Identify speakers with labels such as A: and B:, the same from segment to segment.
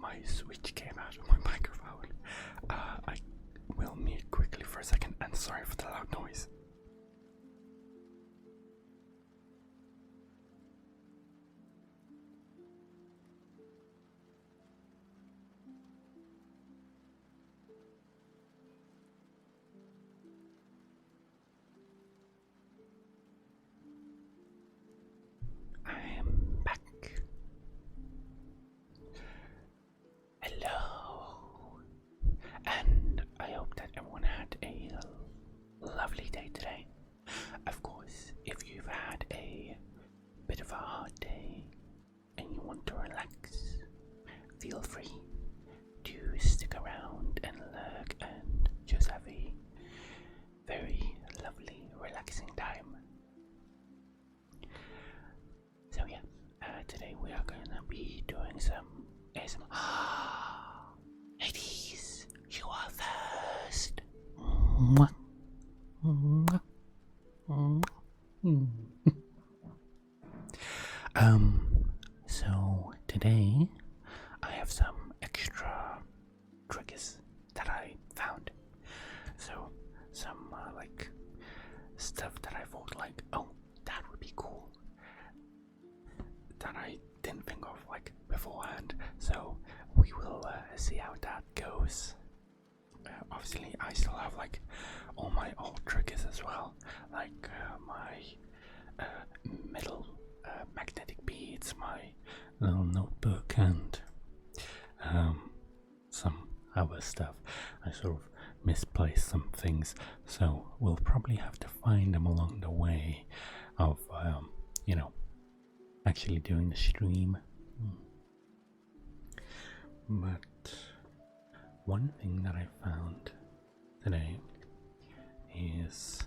A: my switch came out of my microphone. I will mute quickly for a second, and sorry for the loud noise. I am back. Hello, and I hope that everyone had a lovely day today. Of course, if you've had a bit of a hard day and you want to relax, feel free to stick around and lurk and just have a very lovely, relaxing time. So yeah, today we are gonna be doing some ASMR. Ladies, you are first. Mwah. Mwah. Mwah. So today I have some extra triggers that I found. So some like stuff that I thought like, oh, that would be cool, that I didn't think of like beforehand. So we will see how that goes. Obviously I still have like all my old triggers as well, like my metal magnetic beads, my little notebook, and some other stuff. I sort of misplaced some things, so we'll probably have to find them along the way of actually doing the stream. But one thing that I found today is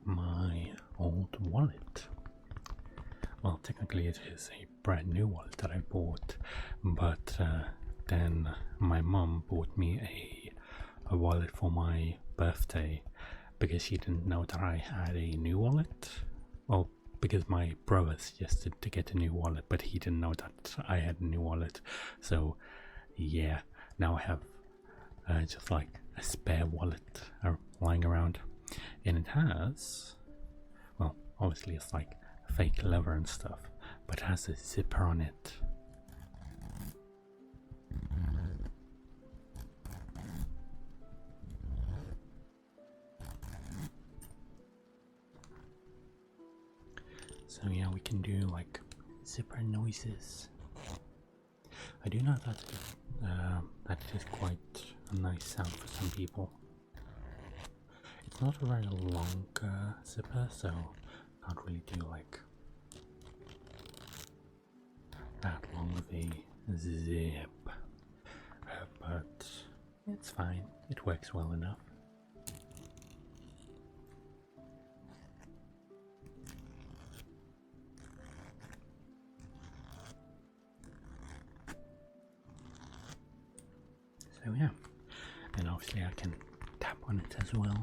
A: my old wallet. Well, technically it is a brand new wallet that I bought, but then my mum bought me a wallet for my birthday because she didn't know that I had a new wallet. Well, because my brother suggested to get a new wallet, but he didn't know that I had a new wallet. So yeah, now I have just like a spare wallet lying around, and it has, well, obviously it's like fake leather and stuff, but it has a zipper on it. So yeah, we can do like zipper noises. I do know that that is quite a nice sound for some people. It's not a very long zipper, so can't really do like that long of a zip, but it's fine. It works well enough. So yeah, and obviously I can tap on it as well.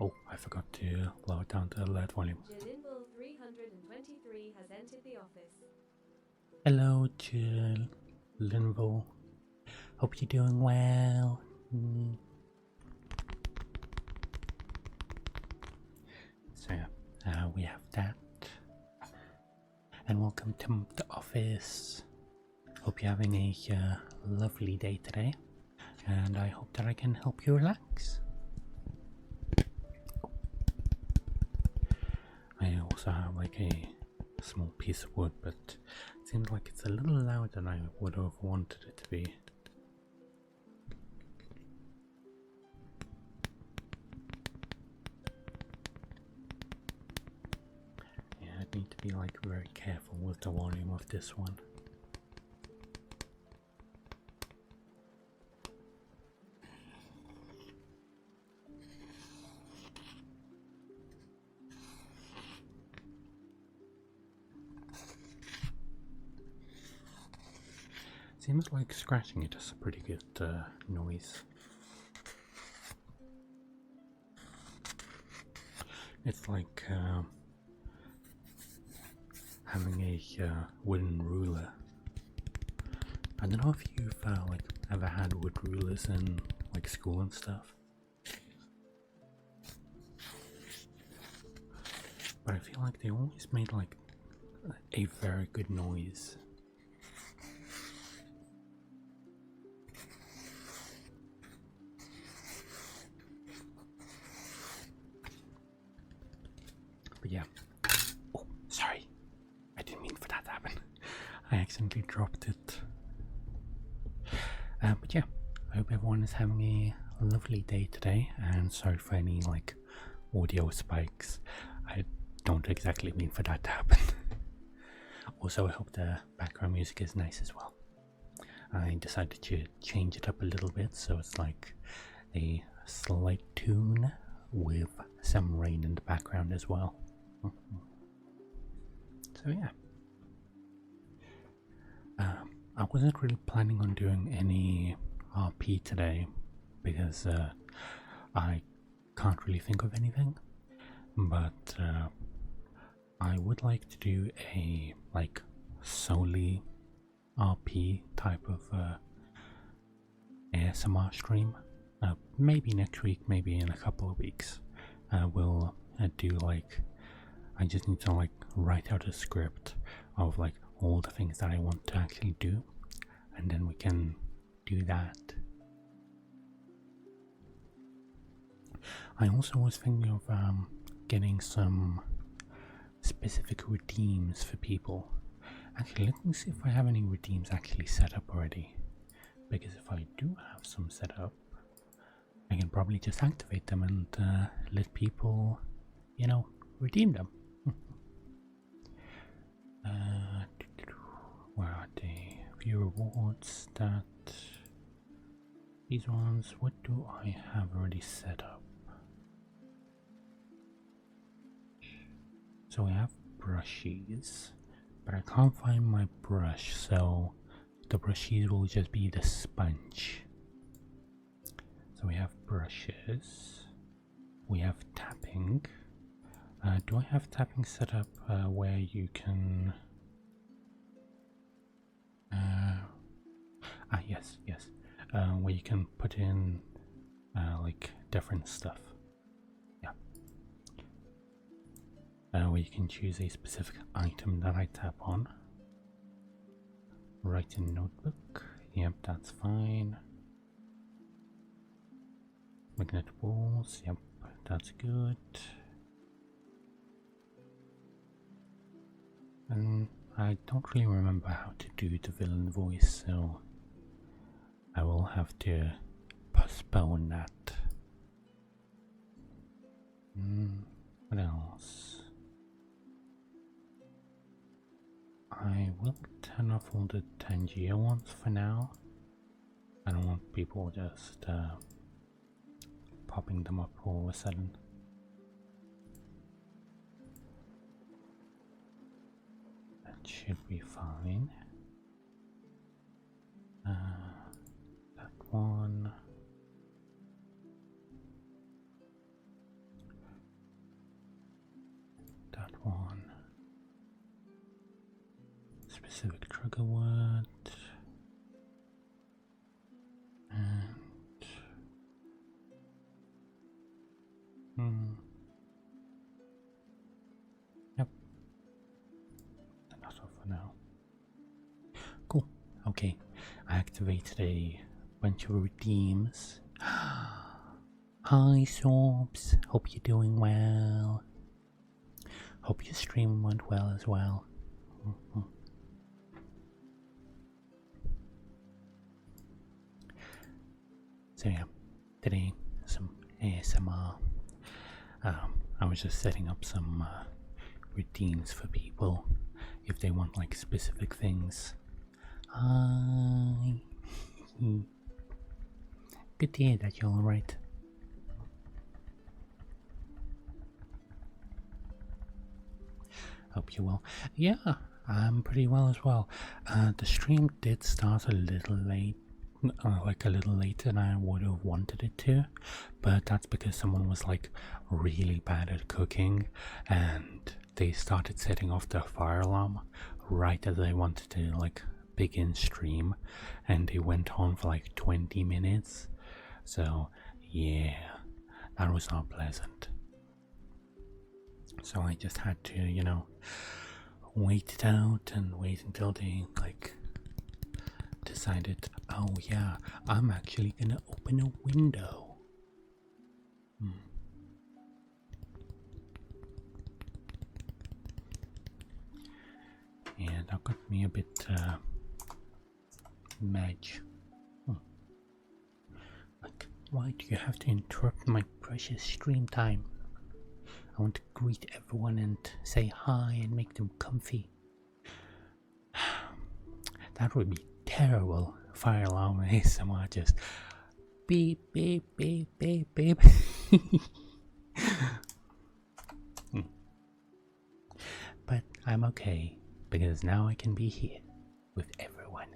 A: Oh, I forgot to lower down the alert volume.
B: Jill 323 has entered the office.
A: Hello, Jill Linville. Hope you're doing well. So yeah, we have that. And welcome to the office. Hope you're having a lovely day today, and I hope that I can help you relax. I also have like a small piece of wood, but it seems like it's a little louder than I would have wanted it to be. Yeah, I need to be like very careful with the volume of this one. Seems like scratching it is a pretty good noise. It's like having a wooden ruler. I don't know if you've like ever had wood rulers in like school and stuff, but I feel like they always made like a very good noise. But yeah. Oh, sorry. I didn't mean for that to happen. I accidentally dropped it. But yeah, I hope everyone is having a lovely day today, and sorry for any like audio spikes. I don't exactly mean for that to happen. Also, I hope the background music is nice as well. I decided to change it up a little bit so it's like a slight tune with some rain in the background as well. So yeah. I wasn't really planning on doing any RP today because I can't really think of anything, but I would like to do a like solely RP type of ASMR stream. Maybe next week, maybe in a couple of weeks. We'll do like, I just need to like write out a script of like all the things that I want to actually do, and then we can do that. I also was thinking of getting some specific redeems for people. Actually, let me see if I have any redeems actually set up already, because if I do have some set up, I can probably just activate them and let people, you know, redeem them. Where are they? View rewards, that. These ones, what do I have already set up? So we have brushes, but I can't find my brush, so the brushes will just be the sponge. So we have brushes, we have tapping. Do I have tapping set up where you can... yes. Where you can put in like different stuff. Yeah. Where you can choose a specific item that I tap on. Write in notebook. Yep, that's fine. Magnetic walls. Yep, that's good. And I don't really remember how to do the villain voice, so I will have to postpone that. What else? I will turn off all the Tangier ones for now. I don't want people just popping them up all of a sudden. That should be fine. That one. That one. Specific trigger word. And yep. Enough for now. Cool. Okay. I activated a bunch of redeems. Hi Sorbs, hope you're doing well. Hope your stream went well as well. So yeah, today some ASMR. I was just setting up some redeems for people if they want like specific things. Hi. Good to hear that you're alright. Hope you're well. Yeah, I'm pretty well as well. The stream did start a little late. Like a little later than I would have wanted it to, but that's because someone was like really bad at cooking, and they started setting off the fire alarm right as I wanted to like begin stream, and they went on for like 20 minutes. So yeah, that was not pleasant. So I just had to, you know, wait it out and wait until they like decided, oh yeah, I'm actually gonna open a window. And that got me a bit mad. Like, why do you have to interrupt my precious stream time? I want to greet everyone and say hi and make them comfy. That would be terrible. Fire alarm ASMR, just beep, beep, beep, beep, beep. But I'm okay, because now I can be here with everyone.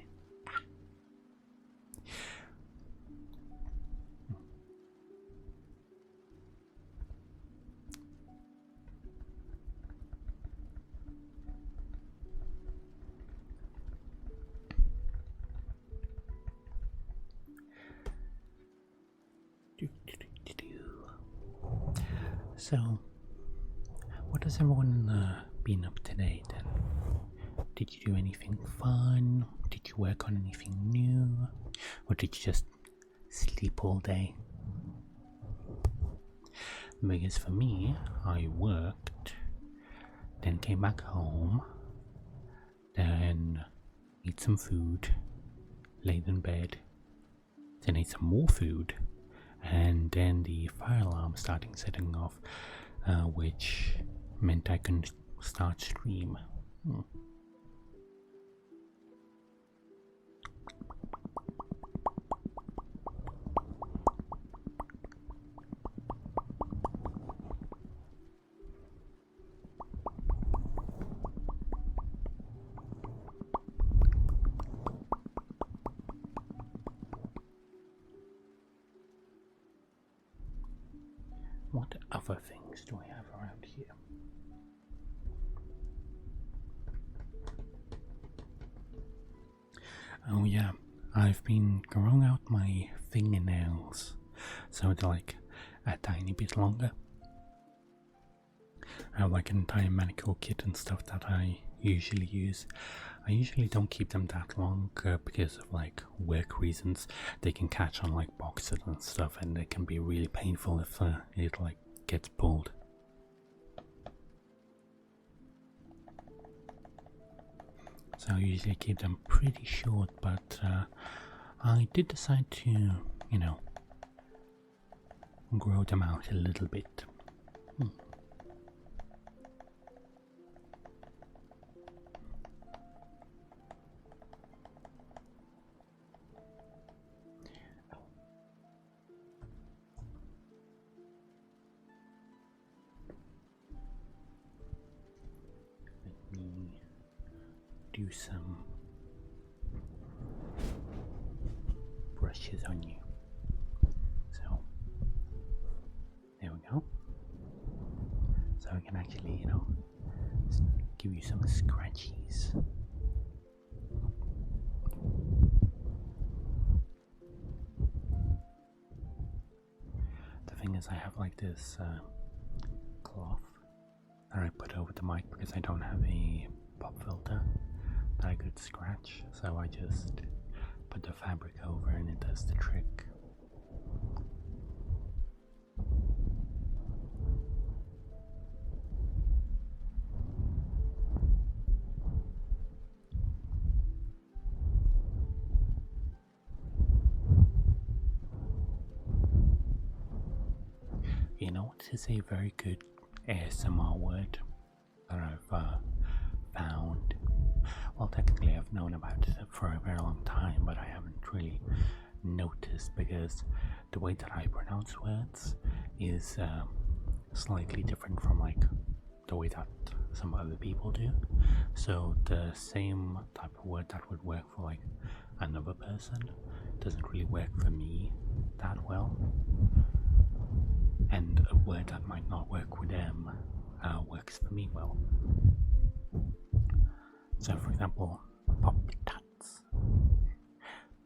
A: So, what has everyone been up today then? Did you do anything fun? Did you work on anything new? Or did you just sleep all day? Because for me, I worked, then came back home, then ate some food, laid in bed, then ate some more food, and then the fire alarm started setting off, which meant I couldn't start stream. What other things do I have around here? Oh yeah, I've been growing out my fingernails so they're like a tiny bit longer. I have like an entire manicure kit and stuff that I usually use. I usually don't keep them that long because of like work reasons. They can catch on like boxes and stuff, and they can be really painful if it like gets pulled. So I usually keep them pretty short, but I did decide to, you know, grow them out a little bit. Do some brushes on you. So there we go. So I can actually, you know, give you some scratchies. The thing is, I have like this cloth that I put over the mic because I don't have a pop filter that I could scratch, so I just put the fabric over and it does the trick. You know what is a very good ASMR word that I've found? Well, technically I've known about it for a very long time, but I haven't really noticed because the way that I pronounce words is slightly different from like the way that some other people do. So the same type of word that would work for like another person doesn't really work for me that well, and a word that might not work with them works for me well. So, for example, Pop Tarts.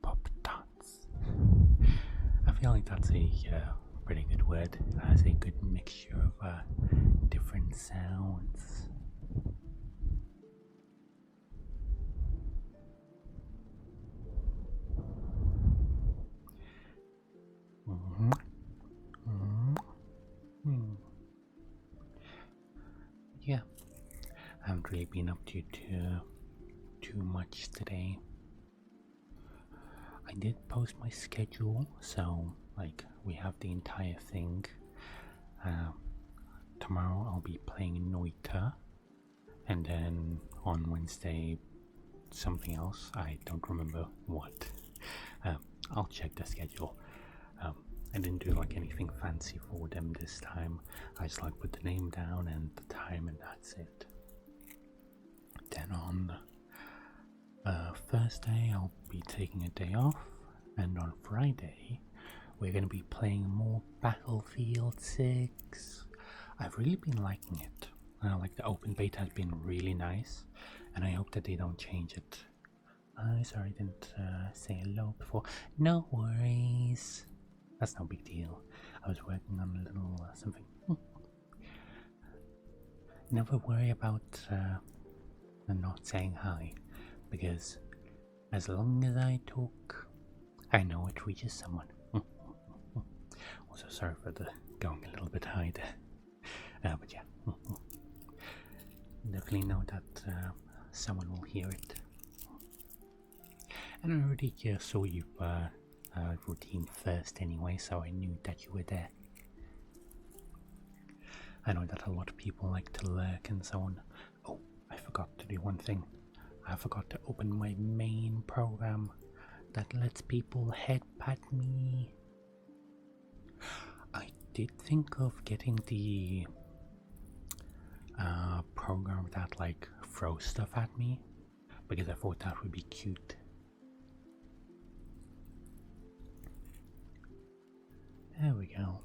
A: Pop Tarts. I feel like that's a pretty good word. It has a good mixture of different sounds. Yeah, I haven't really been up to too much today. I did post my schedule, so like we have the entire thing. Tomorrow I'll be playing Noita, and then on Wednesday something else. I don't remember what. I'll check the schedule. I didn't do like anything fancy for them this time. I just like put the name down and the time, and that's it. Then on Thursday I'll be taking a day off, and on Friday we're going to be playing more Battlefield 6. I've really been liking it. Like the open beta has been really nice, and I hope that they don't change it. Sorry I didn't say hello before. No worries. That's no big deal. I was working on a little something. Never worry about not saying hi, because as long as I talk, I know it reaches someone. Also, sorry for the going a little bit high there. But yeah, definitely know that someone will hear it. And I already saw you routine first anyway, so I knew that you were there. I know that a lot of people like to lurk and so on. Oh, I forgot to do one thing. I forgot to open my main program that lets people headpat me. I did think of getting the program that like throws stuff at me, because I thought that would be cute. There we go.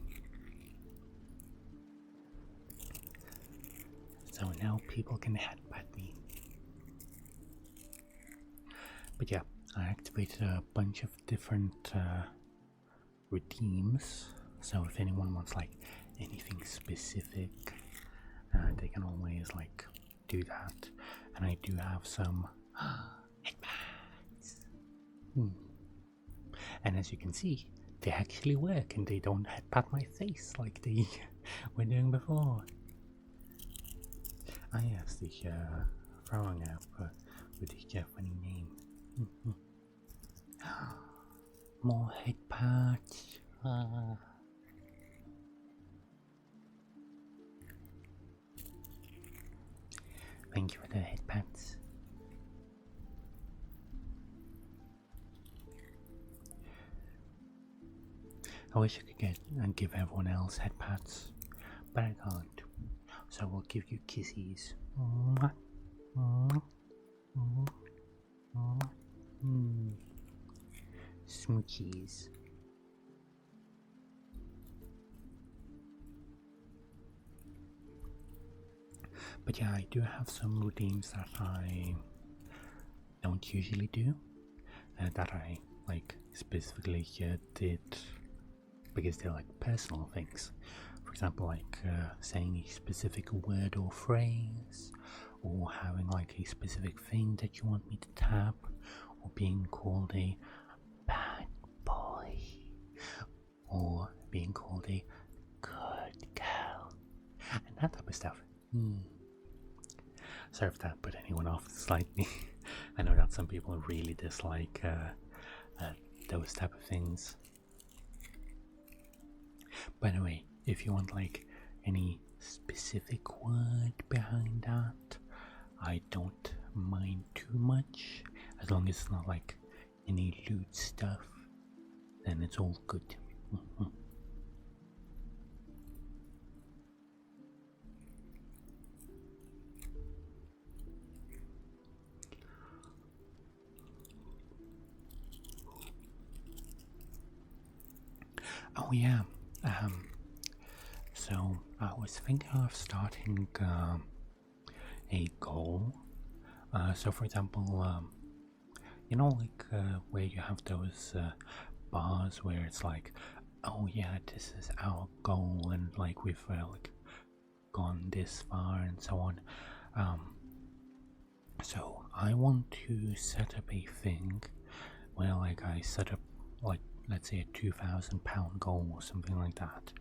A: So now people can headbutt me. But yeah, I activated a bunch of different redeems. So if anyone wants like anything specific, they can always like do that. And I do have some headbats. And as you can see, they actually work and they don't headbutt my face like they were doing before. Ah yes, the throwing app with the funny name. More headbats. Thank you for the headpats. I wish I could get and give everyone else headpats, but I can't. So we'll give you kisses. Smoochies. But yeah, I do have some routines that I don't usually do, that I like specifically did because they're like personal things. For example, like saying a specific word or phrase, or having like a specific thing that you want me to tap, or being called a bad boy, or being called a good girl, and that type of stuff. Sorry if that put anyone off slightly. I know that some people really dislike those type of things. By the way, if you want like any specific word behind that, I don't mind too much, as long as it's not like any lewd stuff, then it's all good. Oh yeah, so So I was thinking of starting a goal. So for example, where you have those bars where it's like, oh yeah, this is our goal, and like we've like gone this far and so on. So I want to set up a thing where like I set up like, let's say, a £2,000 goal or something like that,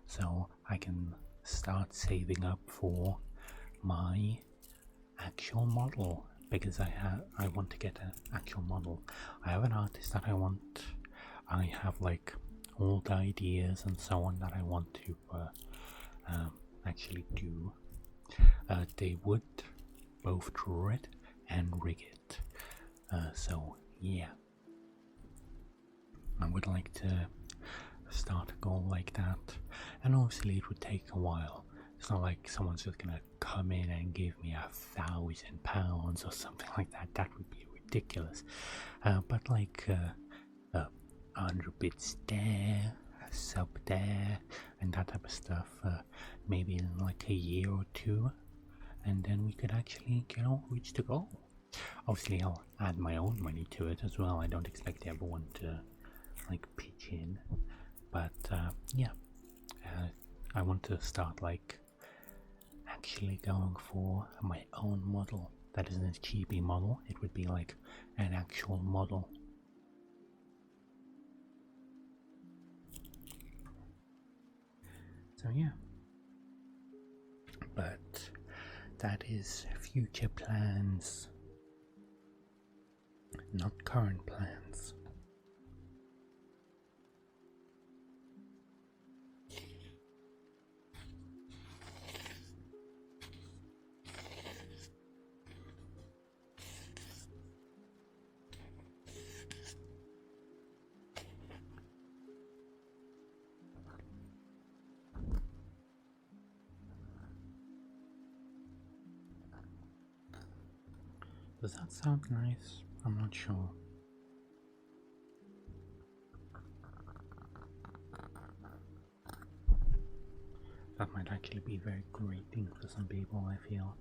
A: so I can start saving up for my actual model, because I want to get an actual model. I have an artist that I want. I have like all the ideas and so on that I want to actually do. They would both draw it and rig it. So yeah, I would like to start a goal like that, and obviously it would take a while. It's not like someone's just gonna come in and give me £1,000 or something like that. That would be ridiculous. But like 100 bits there, a sub there, and that type of stuff. Maybe in like a year or two, and then we could actually, reach the goal. Obviously, I'll add my own money to it as well. I don't expect everyone to like pitch in, but yeah, I want to start like actually going for my own model. That isn't a cheapy model, it would be like an actual model. So yeah, but that is future plans, not current plans. Does that sound nice? I'm not sure. That might actually be very grating for some people, I feel.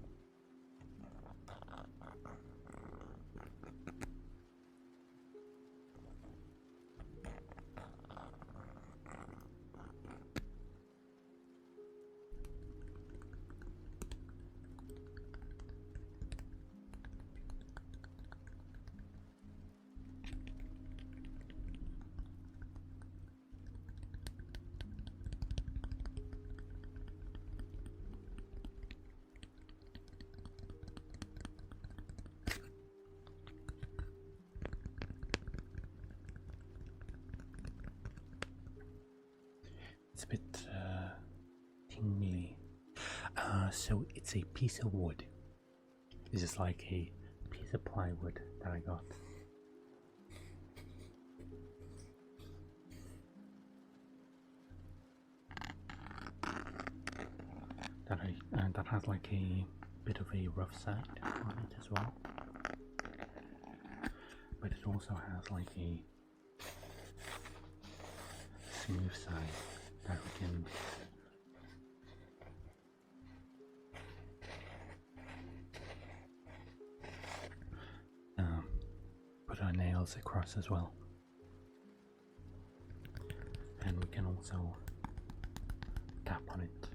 A: It's a bit tingly. So it's a piece of wood. It's just like a piece of plywood that I got. That has like a bit of a rough side on it as well. But it also has like a smooth side that we can put our nails across as well. And we can also tap on it.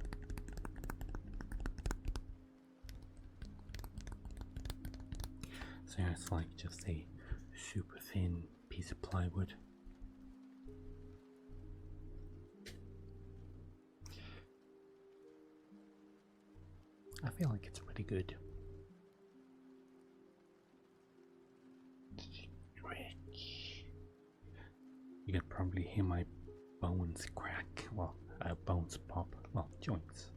A: So it's like just a super thin piece of plywood. I feel like it's pretty good. Stretch. You can probably hear my bones crack. Well, bones pop. Well, joints.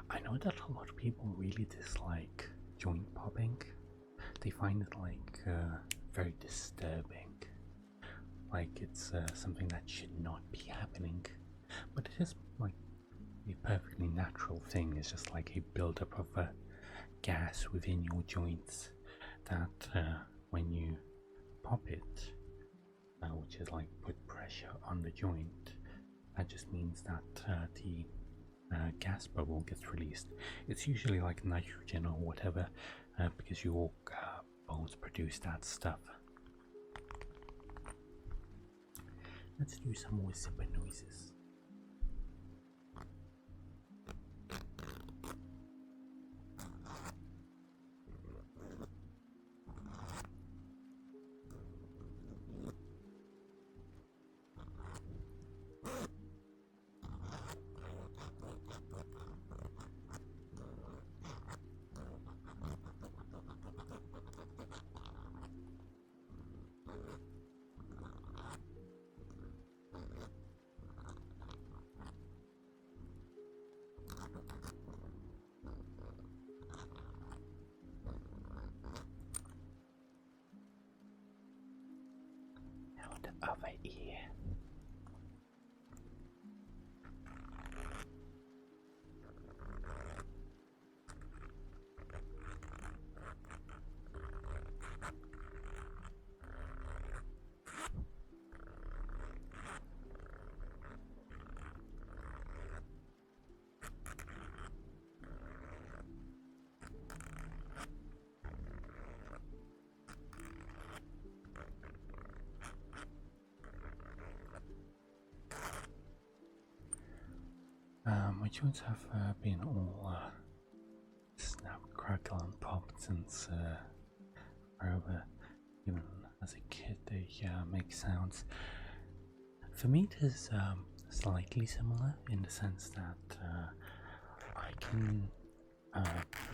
A: I know that a lot of people really dislike joint popping. They find it like very disturbing. Like it's something that should not be happening. But it is like a perfectly natural thing. It's just like a buildup of gas within your joints that when you pop it, which is like put pressure on the joint, that just means that the gas bubble gets released. It's usually like nitrogen or whatever, because your bones produce that stuff. Let's do some more zipper noises. Over here. My joints have been all snap, crackle, and pop since forever. Even as a kid, they make sounds. For me, it is slightly similar in the sense that I can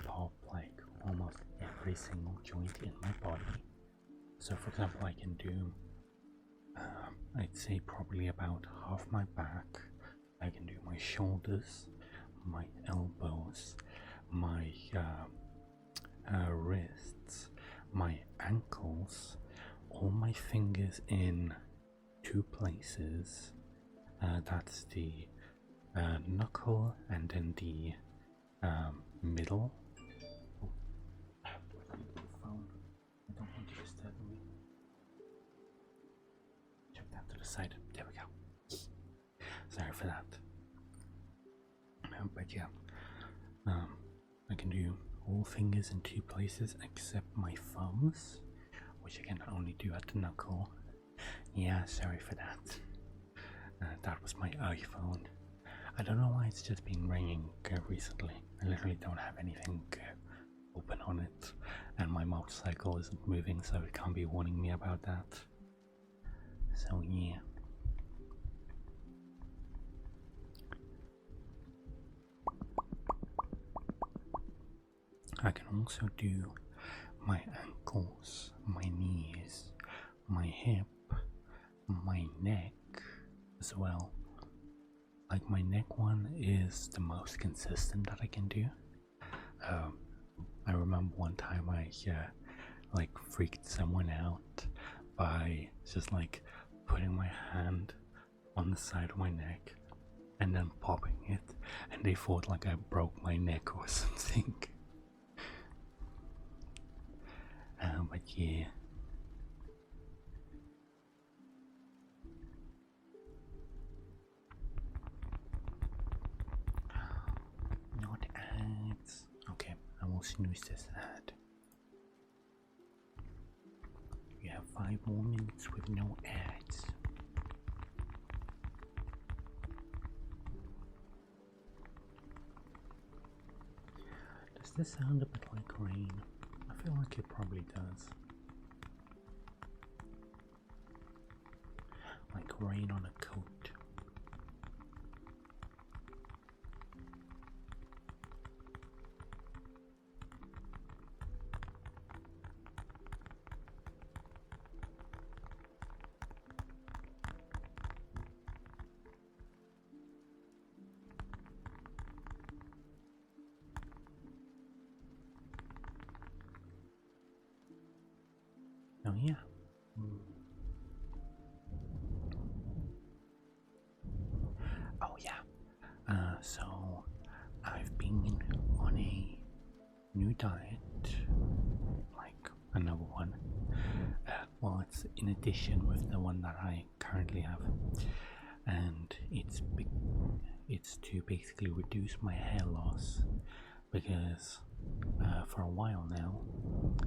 A: pop like almost every single joint in my body. So, for example, I can do, I'd say, probably about half my back. I can do my shoulders, my elbows, my wrists, my ankles, all my fingers in two places. That's the knuckle and then the middle. Oh, phone. I don't want to disturb me. Check that to the side. There we go. Sorry for that. But yeah, I can do all fingers in two places except my thumbs, which I can only do at the knuckle. Yeah, sorry for that. That was my iPhone. I don't know why it's just been ringing recently. I literally don't have anything open on it, and my motorcycle isn't moving, so it can't be warning me about that. So yeah. I can also do my ankles, my knees, my hip, my neck as well. Like my neck one is the most consistent that I can do. I remember one time I like freaked someone out by just like putting my hand on the side of my neck and then popping it, and they thought like I broke my neck or something. But yeah. Not ads. Okay, I will snooze this ad. You have 5 more minutes with no ads. Does this sound a bit like rain? I feel like it probably does. Like rain on a coat. Oh yeah. Oh yeah. So I've been on a new diet, like another one. Well, it's in addition with the one that I currently have. and it's to basically reduce my hair loss, because for a while now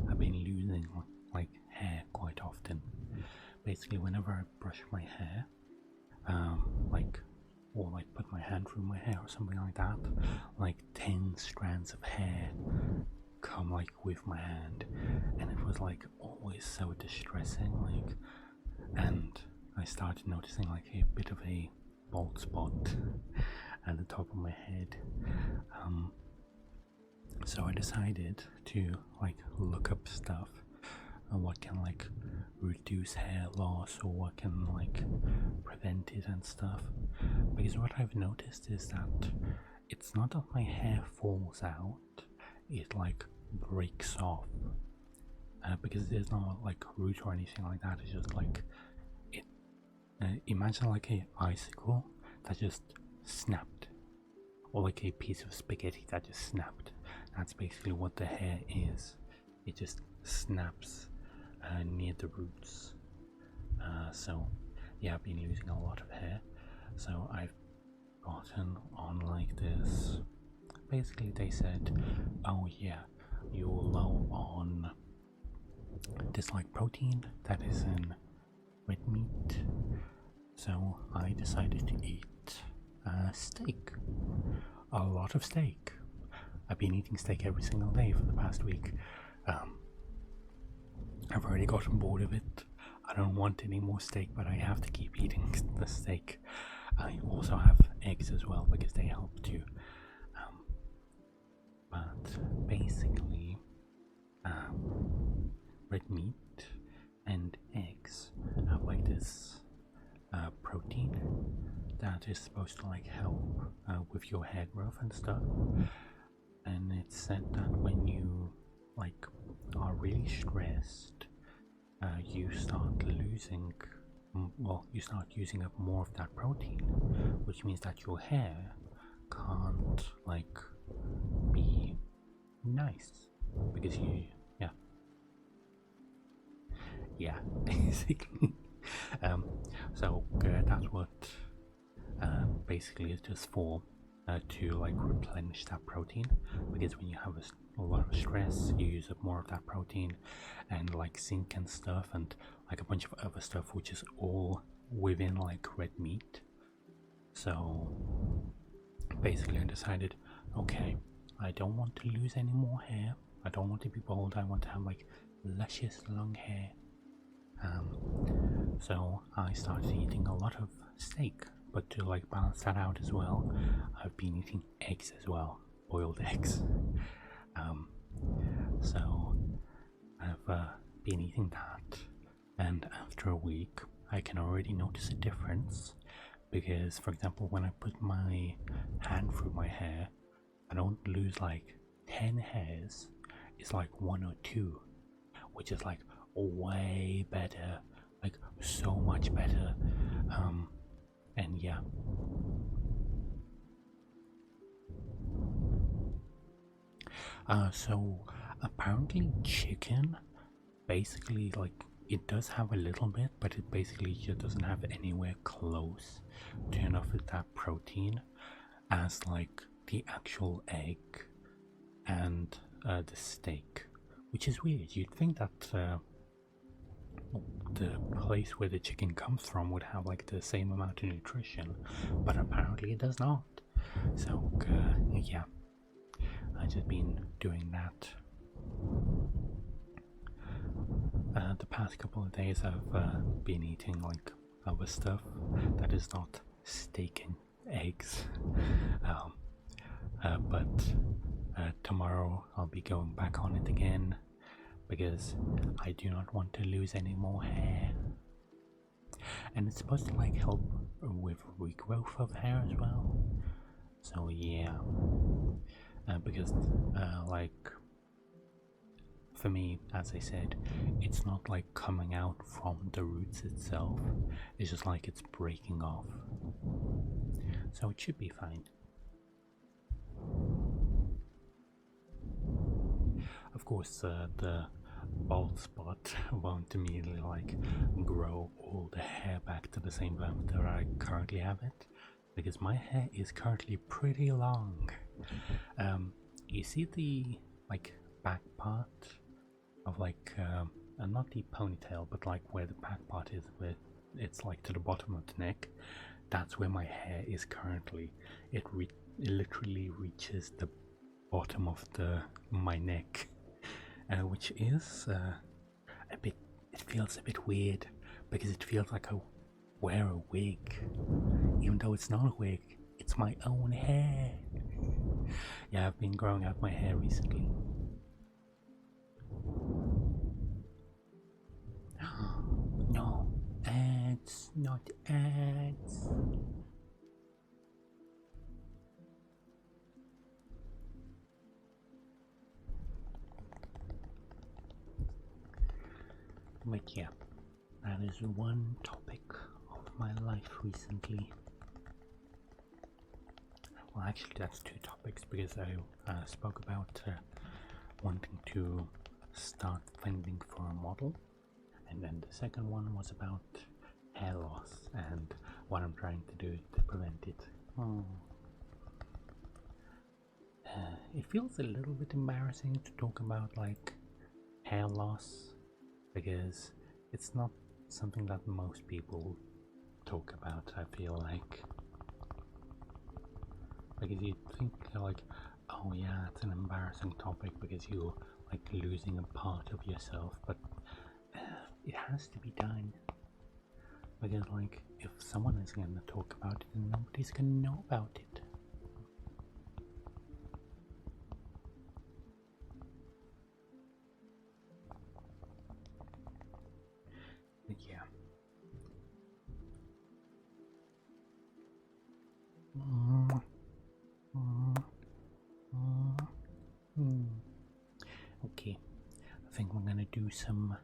A: I've been losing like hair quite often. Basically, whenever I brush my hair, or put my hand through my hair or something like that, like 10 strands of hair come with my hand, and it was always so distressing. And I started noticing a bit of a bald spot at the top of my head. So I decided to look up stuff and what can reduce hair loss, or what can prevent it and stuff. Because what I've noticed is that it's not that my hair falls out, it breaks off. Because there's no root or anything like that. It's just it. Imagine a icicle that just snapped, or a piece of spaghetti that just snapped. That's basically what the hair is. It just snaps near the roots. So yeah, I've been losing a lot of hair. So I've gotten on this. Basically, they said, "Oh yeah, you're low on this protein that is in red meat." So I decided to eat steak. A lot of steak. I've been eating steak every single day for the past week. I've already gotten bored of it. I don't want any more steak, but I have to keep eating the steak. I also have eggs as well because they help too. But basically, red meat and eggs have this protein that is supposed to help with your hair growth and stuff. And it's said that when you are really stressed, you start losing, you start using up more of that protein, which means that your hair can't be nice, because basically. So that's what basically it's just for, to replenish that protein, because when you have a lot of stress, you use up more of that protein, and zinc and stuff, and a bunch of other stuff, which is all within red meat. So basically I decided, okay, I don't want to lose any more hair, I don't want to be bald, I want to have luscious long hair. So I started eating a lot of steak, but to balance that out as well, I've been eating eggs as well, boiled eggs. So I've been eating that, and after a week I can already notice a difference, because for example, when I put my hand through my hair, I don't lose 10 hairs, it's 1 or 2, which is way better, so much better. And yeah. So apparently chicken, basically it does have a little bit, but it basically just doesn't have anywhere close to enough of that protein as the actual egg and the steak, which is weird. You'd think that the place where the chicken comes from would have the same amount of nutrition, but apparently it does not. So yeah, I've just been doing that. The past couple of days I've been eating other stuff that is not steak and eggs. But tomorrow I'll be going back on it again, because I do not want to lose any more hair. And it's supposed to help with regrowth of hair as well. So yeah, because for me, as I said, it's not coming out from the roots itself, it's just it's breaking off. So it should be fine. Of course, the bald spot won't immediately like grow all the hair back to the same length that I currently have it, because my hair is currently pretty long. You see the like back part of like not the ponytail, but like where the back part is, where it's like to the bottom of the neck. That's where my hair is currently. It literally reaches the bottom of my neck, which is a bit. It feels a bit weird because it feels like I wear a wig, even though it's not a wig. It's my own hair. Yeah, I've been growing out my hair recently. No ads, not ads. But yeah, that is one topic of my life recently. Well, actually, that's two topics because I spoke about wanting to start funding for a model, and then the second one was about hair loss and what I'm trying to do to prevent it. It feels a little bit embarrassing to talk about like hair loss because it's not something that most people talk about. I feel like if you think like, oh yeah, it's an embarrassing topic because you're like losing a part of yourself, but it has to be done because like if someone is gonna talk about it, then nobody's gonna know about it. But yeah. Okay, I think we're gonna do some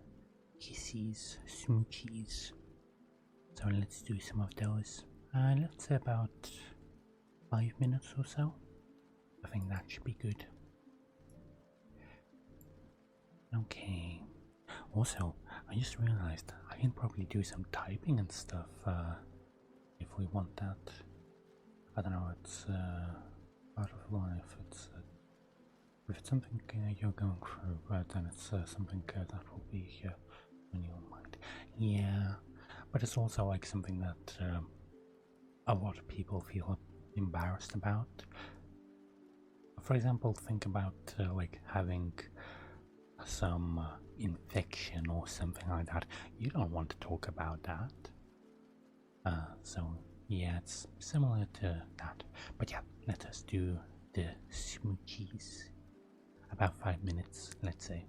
A: kisses, smoochies. So let's do some of those. Let's say about 5 minutes or so. I think that should be good. Okay. Also, I just realized I can probably do some typing and stuff if we want that. I don't know, it's part of life. If it's something you're going through, then it's something that will be on your mind. Yeah, but it's also like something that a lot of people feel embarrassed about. For example, think about like having some infection or something like that. You don't want to talk about that. So yeah, it's similar to that. But yeah, let us do the smoochies. About 5 minutes, let's say.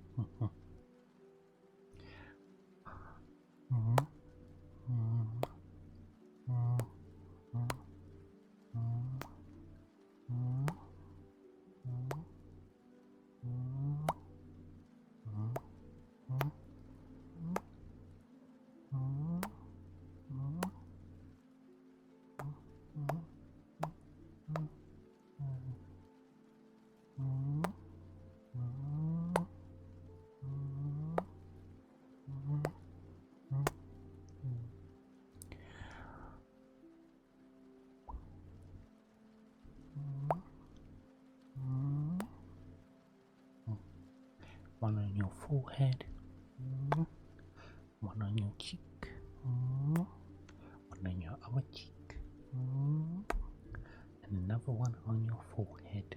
A: One on your forehead, one on your cheek, one on your other cheek, and another one on your forehead.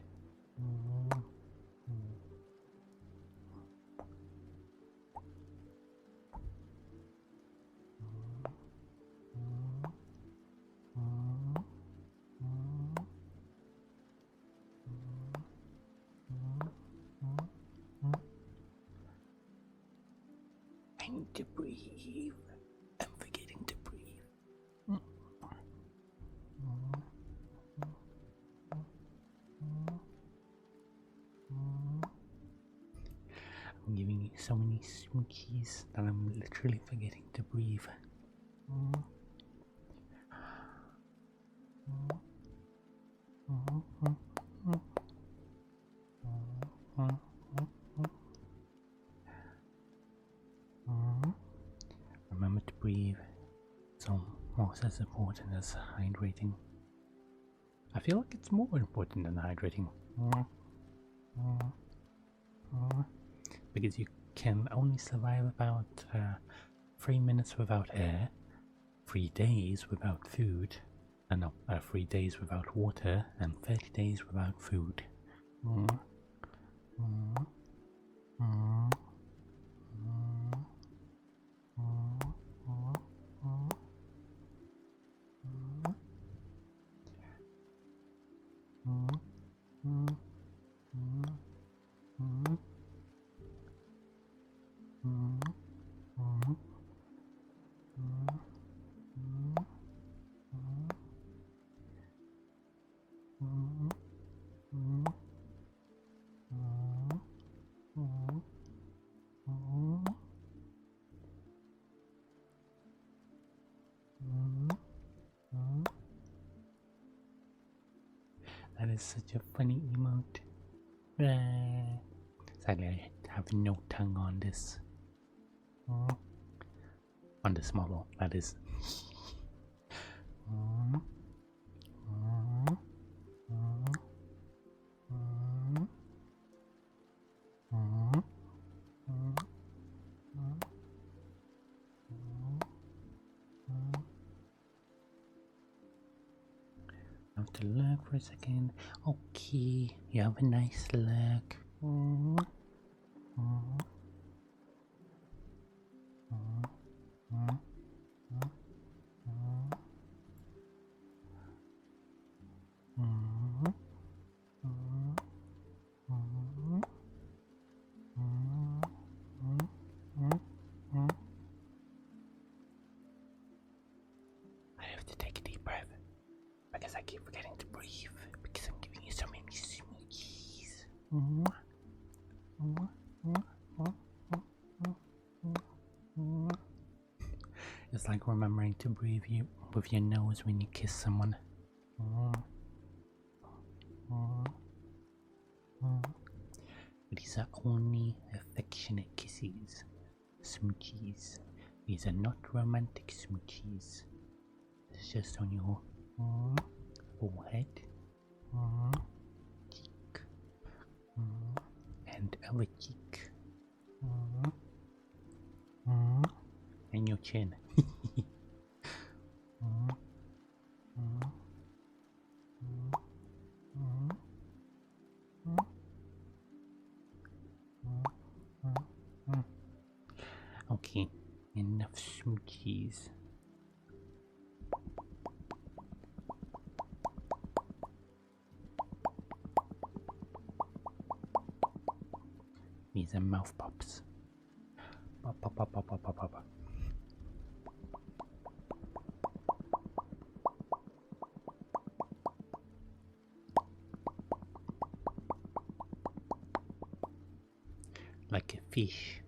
A: I need to breathe. I'm forgetting to breathe. I'm giving you so many smoochies that I'm literally forgetting to breathe. remember to breathe. It's almost as important as hydrating. I feel like it's more important than hydrating. Because you can only survive about 3 minutes without air, 3 days without food, 3 days without water, and 30 days without food. That is such a funny emote. Sadly, I have no tongue on this. On this model, that is. I have to look for a second. Okay, you have a nice look. I have to take a deep breath because I keep forgetting to breathe because I'm giving you so many smoothies. It's like remembering to breathe with your nose when you kiss someone. These are only affectionate kisses. Smoochies. These are not romantic smoochies. It's just on your forehead, cheek, and other cheek, and your chin. Okay, enough smoochies. These are mouth pops. Pop, pop, pop, pop, pop, pop, pop. Like a fish.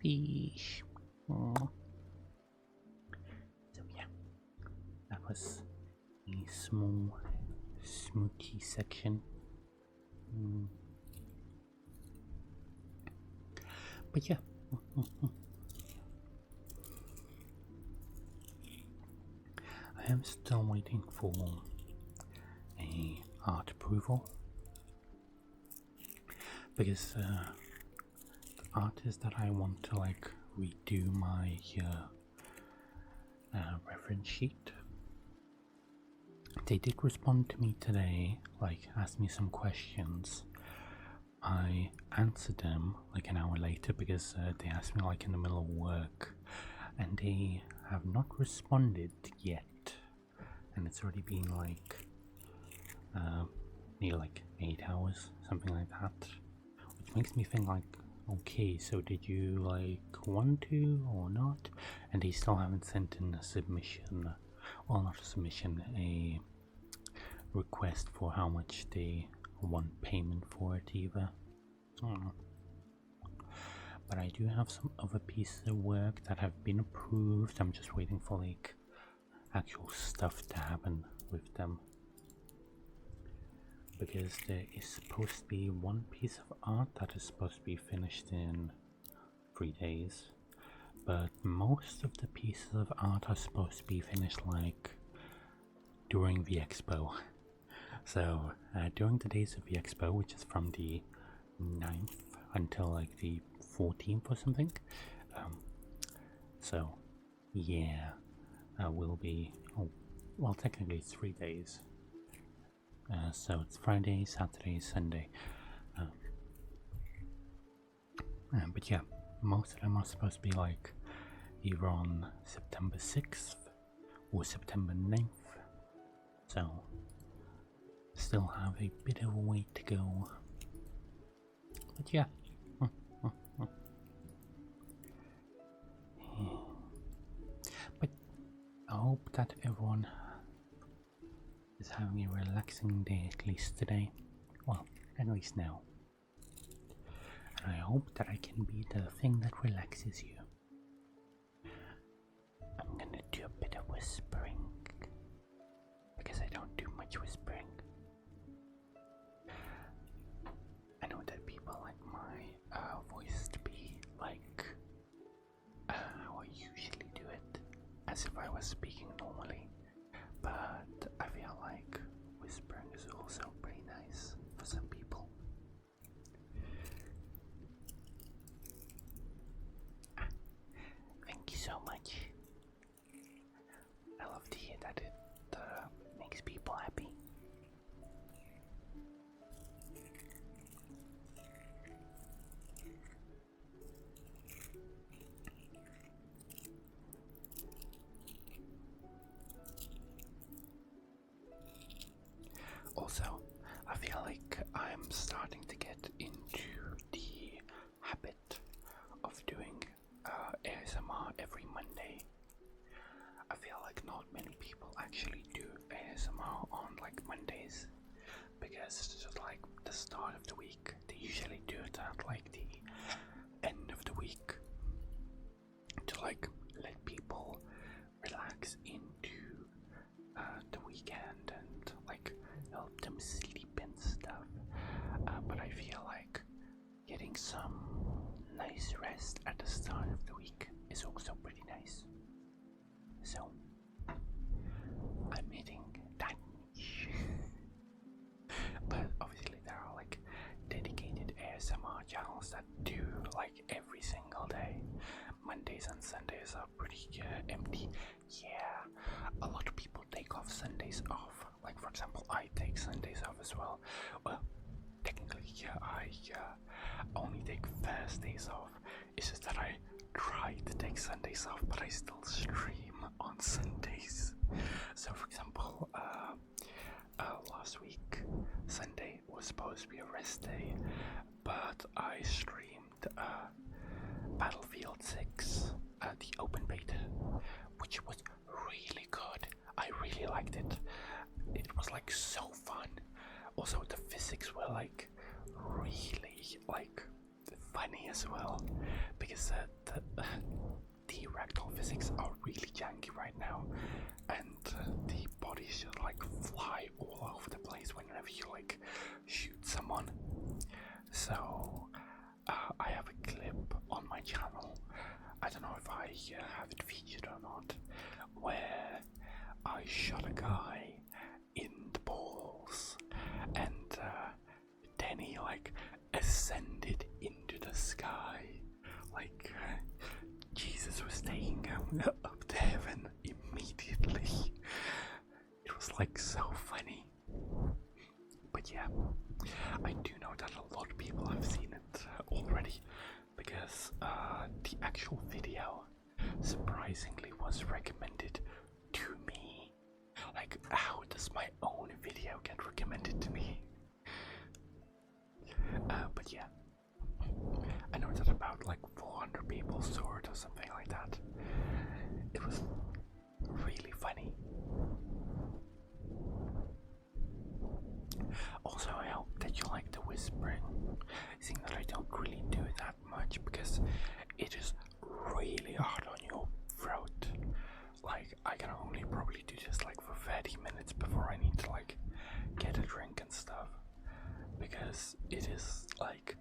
A: Fish. So yeah, that was a small smoochie section. But yeah. I am still waiting for a art approval because the artist that I want to like redo my reference sheet, they did respond to me today, like asked me some questions. I answered them like an hour later because they asked me like in the middle of work, and they have not responded yet, and it's already been like nearly like 8 hours, something like that, which makes me think like, okay, so did you like want to or not? And they still haven't sent in a submission, well, not a submission, a request for how much they want payment for it either. But I do have some other pieces of work that have been approved. I'm just waiting for like actual stuff to happen with them, because there is supposed to be one piece of art that is supposed to be finished in 3 days, but most of the pieces of art are supposed to be finished like during the expo. So during the days of the expo, which is from the 9th until like the 14th or something. So yeah, will be, oh, well, technically it's 3 days. So it's Friday, Saturday, Sunday. But yeah, most of them are supposed to be like either on September 6th or September 9th. So still have a bit of a way to go. But yeah. But I hope that everyone is having a relaxing day, at least today. Well, at least now. And I hope that I can be the thing that relaxes you. I'm gonna do a bit of whispering, because I don't do much whispering. I know that people like my voice to be like how I usually do it, as if I was speaking normally, but I feel like whispering is also pretty nice for some people. Thank you so much. I love to hear that it makes people happy. Also, I feel like I'm starting to get into the habit of doing ASMR every Monday. I feel like not many people actually do ASMR on like Mondays, because it's just like the start of the week. They usually do it at like the end of the week to like let people relax into the weekend and like help them sleep and stuff. But I feel like getting some nice rest at the start of the week is also pretty nice. So I'm hitting that niche. But obviously there are like dedicated ASMR channels that do like every single day. Mondays and Sundays are pretty empty. Yeah, a lot of people take off Sundays off. Like for example, I take Sundays off as well. Well, technically, yeah, I only take Thursdays off. It's just that I try to take Sundays off, but I still stream on Sundays. So for example, last week, Sunday was supposed to be a rest day, but I streamed Battlefield 6, the open beta, which was really good. I really liked it. It was like so fun. Also, the physics were like really like funny as well, because the ragdoll physics are really janky right now, and the bodies just like fly all over the place whenever you like shoot someone. So I have a clip on my channel, I don't know if I have it featured or not, where I shot a guy in the balls, and then he like ascended into the sky, like Jesus was taking him up to heaven immediately. It was like so funny. But yeah, I do know that a lot of people have seen it already, because the actual video surprisingly was recommended to me. Like, how does my own video get recommended to me? But yeah, I know that about like 400 people saw it or something like that. It was really funny. Also, I hope that you like the whispering, seeing that I don't really do that much because it is really hard on your throat. Like, I can only probably do this like for 30 minutes before I need to like get a drink and stuff, because it is like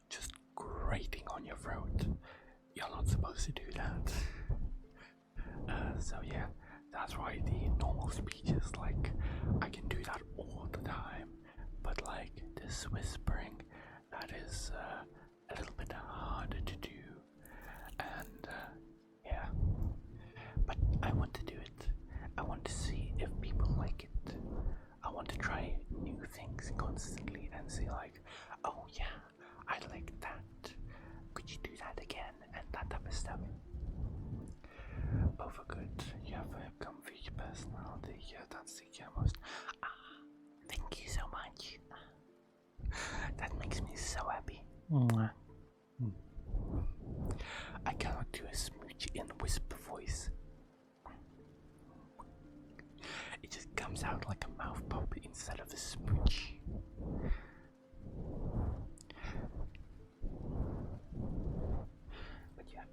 A: just grating on your throat. You're not supposed supposed to do that. So yeah, that's why the normal speeches, like, I can do that all the time, but like this whispering, that is a little bit harder to do, and yeah, but I want to do it. I want to see if people like it. I want to try new things constantly and see like, oh yeah, I like that. Could you do that again? And that type of stuff. Both are good. You have a comfy personality. Yeah, that's the most. Thank you so much. That makes me so happy. Mwah. I cannot do a smooch in whisper voice. It just comes out like a mouth pop instead of a smooch. But yeah.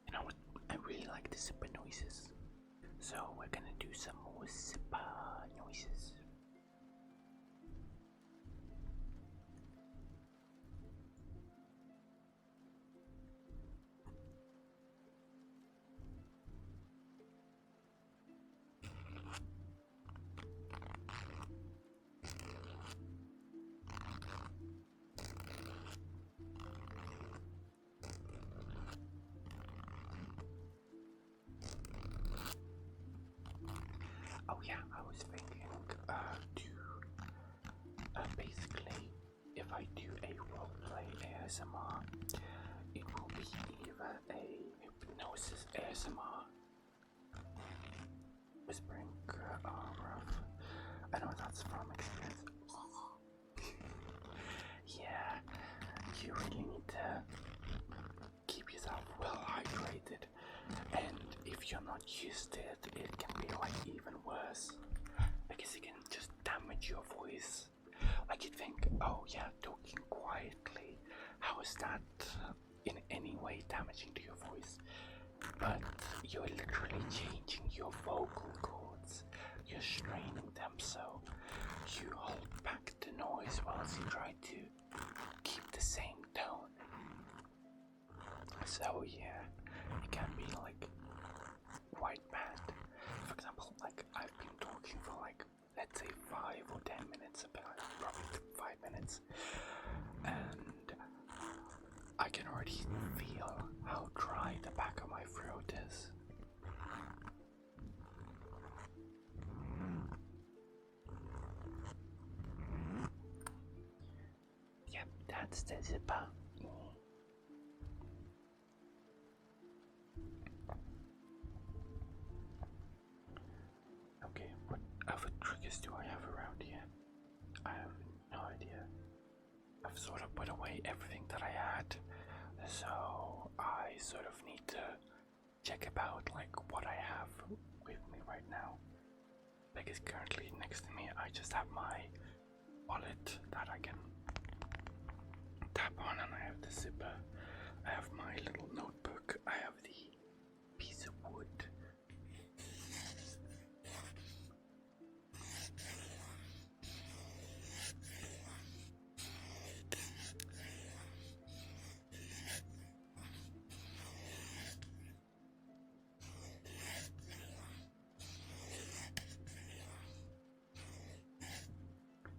A: You know what? I really like the zipper noises. So we're gonna do some more zipper noises. Oh yeah, I was thinking to basically, if I do a roleplay ASMR, it will be either a hypnosis ASMR, whispering rough. I know that's from experience. Yeah, you really need to keep yourself well hydrated, and if you're not used to it, it can be like even worse, because it can just damage your voice. Like you think, oh yeah, talking quietly, how is that in any way damaging to your voice? But you're literally changing your vocal cords, you're straining them, so you hold back the noise whilst you try to keep the same tone. So yeah, it can be like quite bad. For example, like I've been talking for like, let's say 5 or 10 minutes, probably 5 minutes, and I can already feel how dry the back of my throat is. Yep, that's the zipper. Okay, what other triggers do I have around here? I have no idea. I've sort of put away everything that I had, so I sort of need to check about like what I have with me right now. Because currently next to me I just have my wallet that I can tap on, and I have the zipper, I have my little notebook, I have the piece of wood.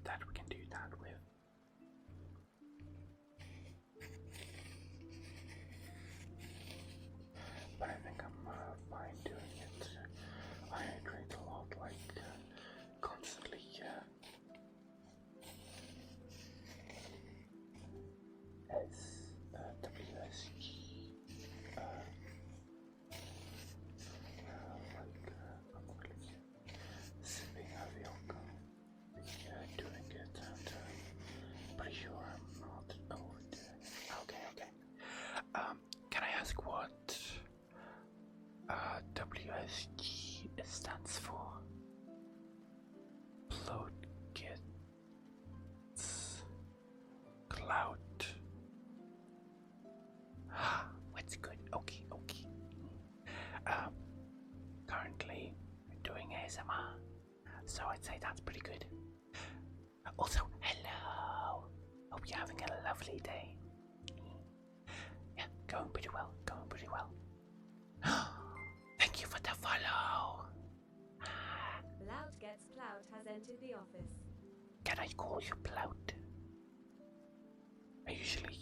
A: That we can do that with. But I think I'm fine doing it. I hydrate a lot, like constantly. WSG. I'm really sipping of the alcohol. Doing it, and pretty sure I'm not overdoing it. Okay. Can I ask what WSG stands for? Plot gets cloud. What's good? Okay. Currently doing ASMR, so I'd say that's pretty good. Also, hello. Hope you're having a lovely day. I call you Plout? I usually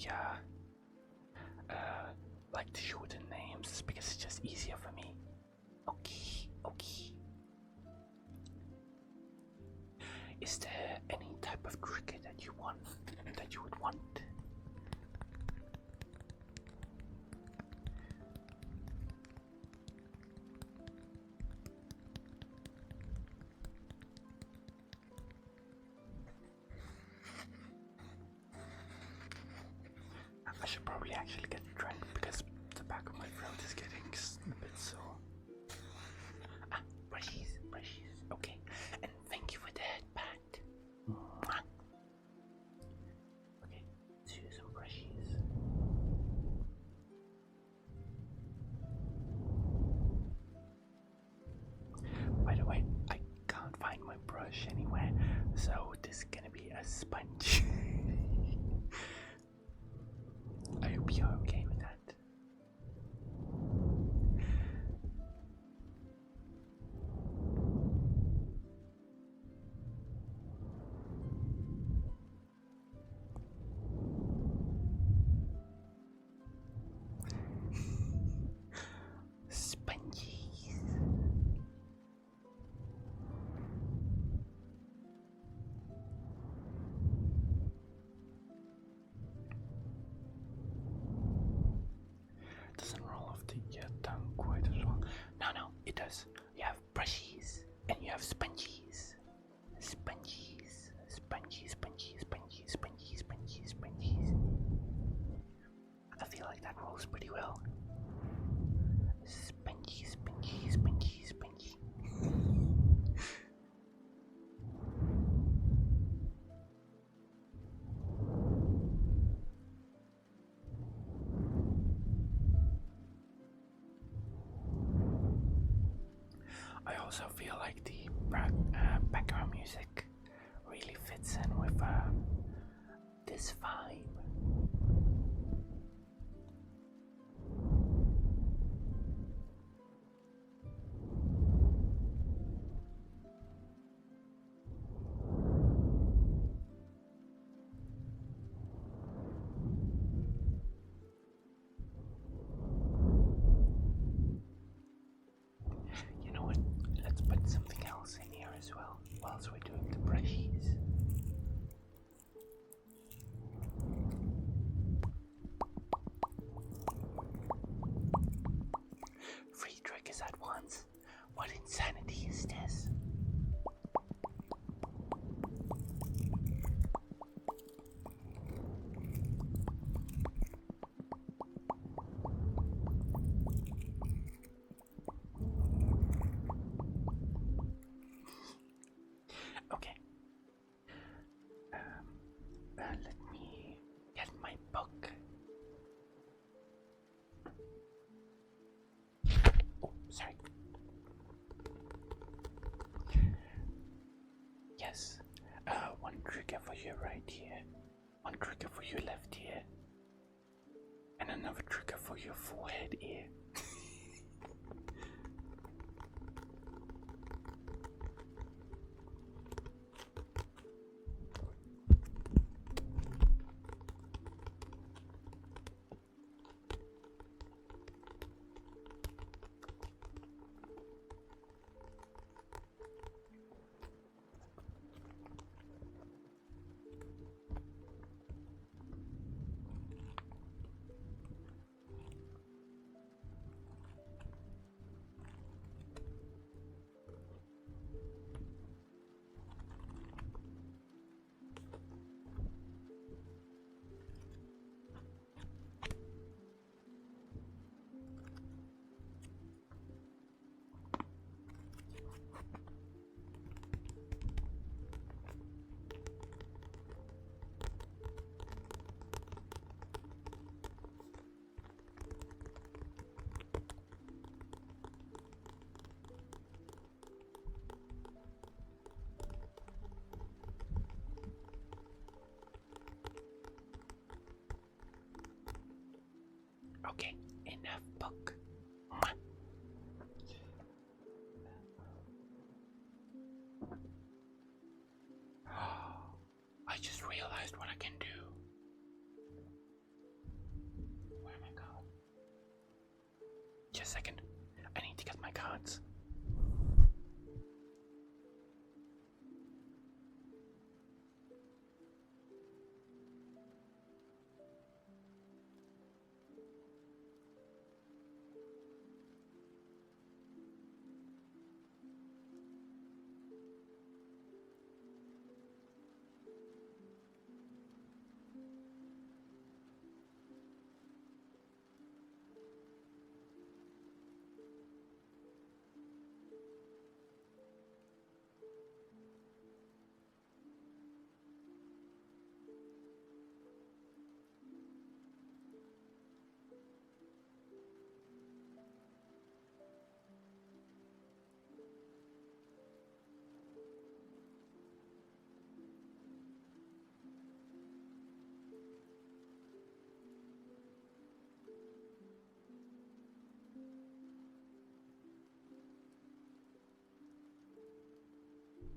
A: like to shorten names because it's just easier for me. Okay, okay. Is there any type of cricket that you want, that you would want? I should probably actually get a drink because the back of my throat is getting a bit sore. Ah, brushies, brushies. Okay, and thank you for the headband. Mwah. Okay, let's use some brushies. By the way, I can't find my brush anywhere, so this is gonna be a sponge. I hope you're okay with that. Sponges. Doesn't roll off the tongue quite as well. No, it does. You have brushies and you have sponges. Sponges, sponges, sponges, sponges, sponges, sponges, sponges. I feel like that rolls pretty well. Spongy, spongy, spongy, spongy. I also feel like the background music really fits in with this vibe. You know what? Let's put something else in here as well, whilst we're doing the brushies. Three triggers at once. What insanity is this? Okay. Let me get my book. Oh, sorry. Yes. One trigger for your right ear, one trigger for your left ear, and another trigger for your forehead ear. Okay, enough book. a second. I need to get my cards.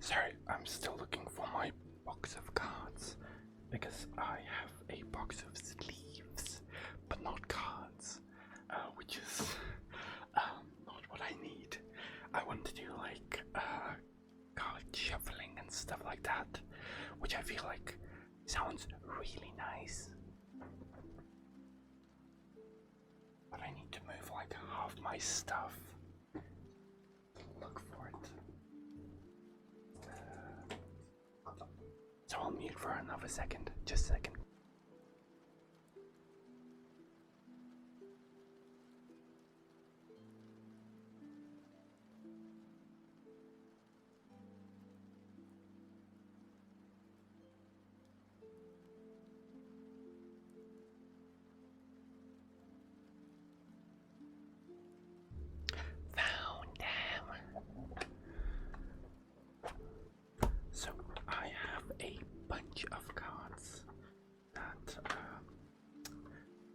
A: Sorry, I'm still looking for my box of cards because I have a box of sleeves, but not cards, which is not what I need. I want to do like card shuffling and stuff like that, which I feel like sounds really nice. But I need to move like half my stuff. Look for it. So I'll mute for another second. Just a second. Found them. So I have a bunch of cards that,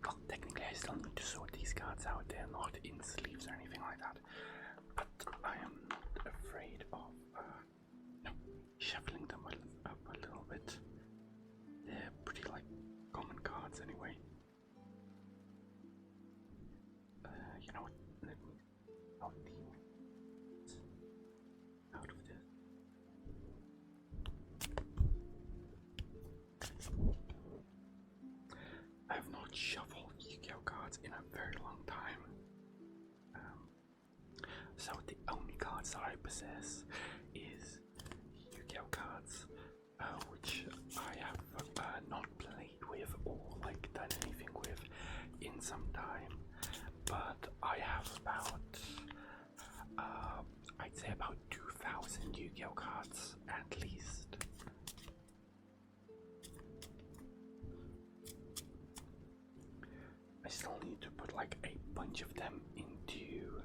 A: well, technically I still need to sort these cards out. They're not in sleeves or anything like that. But I am afraid of, shuffling them up a little bit. They're pretty, like, common cards anyway. You know what? Let me out of this. I have not shuffled Yu-Gi-Oh cards in a very long time. So the only cards that I possess is Yu-Gi-Oh cards, which I have not played with or like done anything with in some time. But I have about, I'd say about 2,000 Yu-Gi-Oh cards at least. I still need to put like a bunch of them into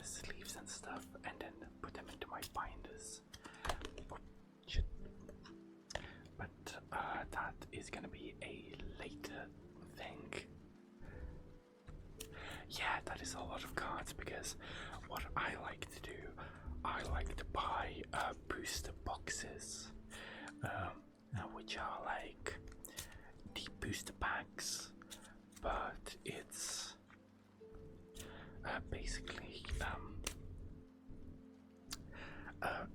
A: sleeves and stuff, and then put them into my binders. Oh, shit. But that is gonna be a later thing. Yeah, that is a lot of cards because what I like to do, I like to buy booster boxes, which are like the booster packs, but it's basically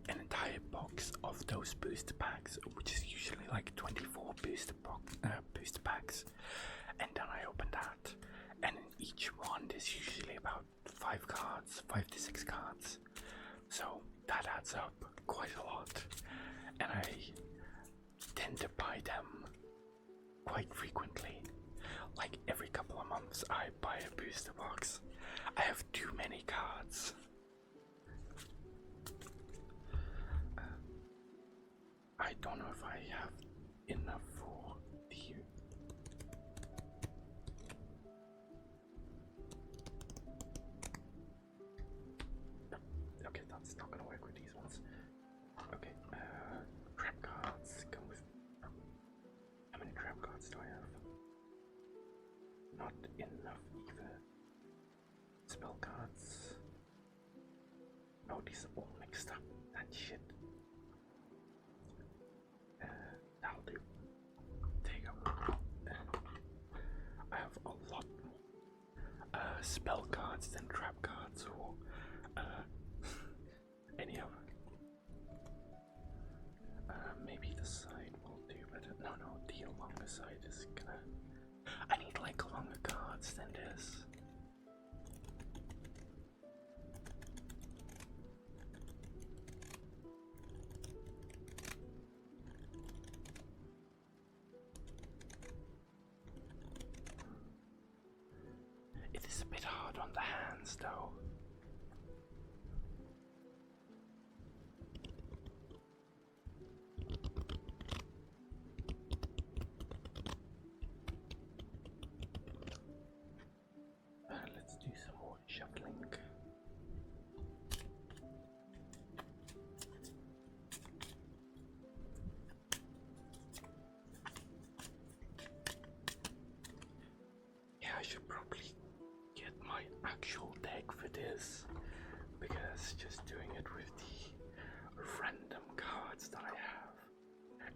A: an entire box of those booster packs, which is usually like 24 booster packs, and then I open that, and in each one there's usually about 5 to 6 cards, so that adds up quite a lot, and I tend to buy them quite frequently. Like every couple of months I buy a booster box. I have too many cards. I don't know if I have enough for the... Okay, that's not gonna work with these ones. Okay, trap cards come with... How many trap cards do I have? Not enough either. Spell cards. Oh, these are all mixed up. That shit. That'll do. There you go. I have a lot more spell cards than trap cards or any other. Maybe the side will do better. No, the longer side is gonna. I need like longer cards than this. It is a bit hard on the hands though. Let's do some more shuffling. Yeah, I should probably get my actual deck for this, because just doing it with the random cards that I have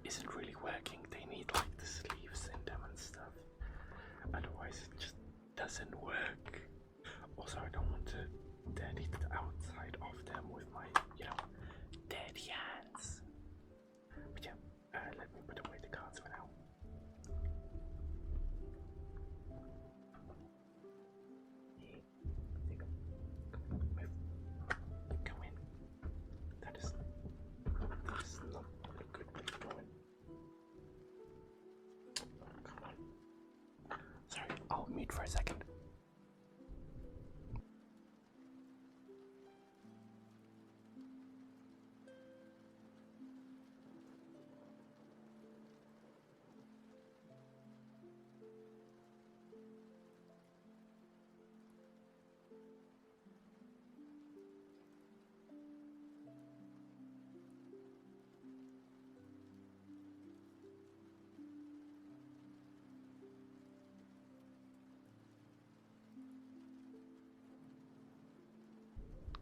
A: isn't really working. They need like the sleeves in them and stuff. Otherwise it just doesn't work. Also, I don't want to dirty the outside of them with my, dirty hands. But yeah, let me put away the cards for now. Go in. That is not a good way to go in. Come on. Sorry, I'll mute for a second.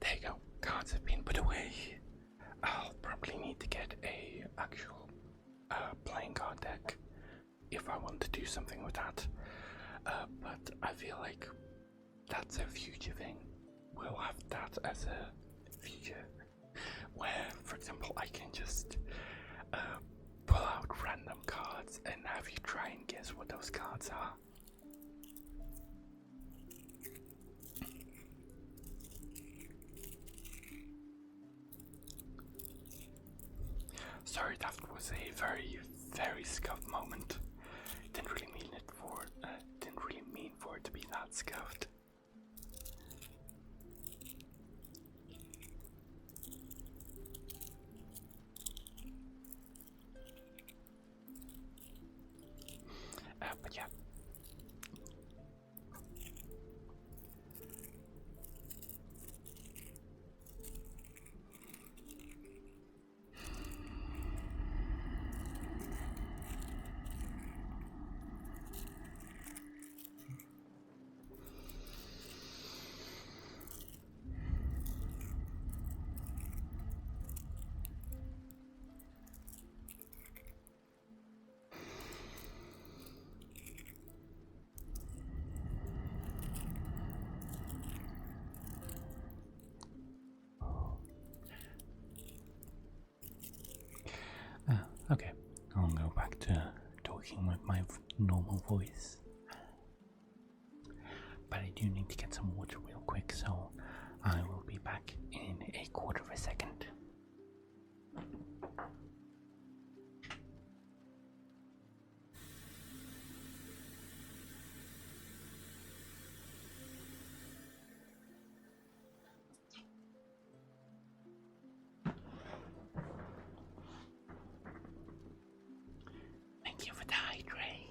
A: There you go, cards have been put away. I'll probably need to get a actual playing card deck if I want to do something with that. But I feel like that's a future thing. We'll have that as a future where, for example, I can just pull out random cards and have you try and guess what those cards are. Sorry, that was a very, very scuffed moment. Didn't really mean for it to be that scuffed. But yeah. Okay, I'll go back to talking with my normal voice. But I do need to get some water real quick, so I will be back in a quarter of a second. Thank you for the hydrate.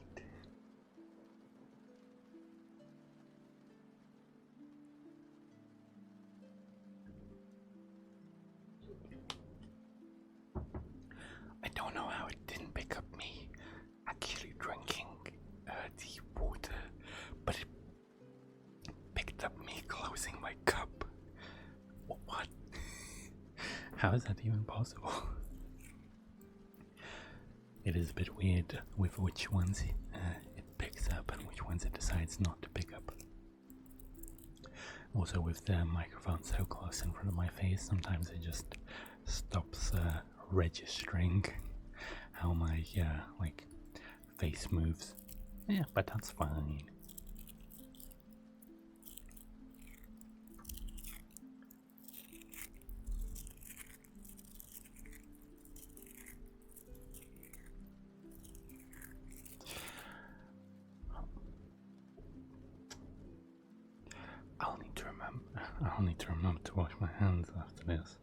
A: I don't know how it didn't pick up me actually drinking the water, but it picked up me closing my cup. What? How is that even possible? It is a bit weird with which ones it picks up and which ones it decides not to pick up. Also, with the microphone so close in front of my face, sometimes it just stops registering how my like face moves. Yeah, but that's fine. I'll need to remember to wash my hands after this,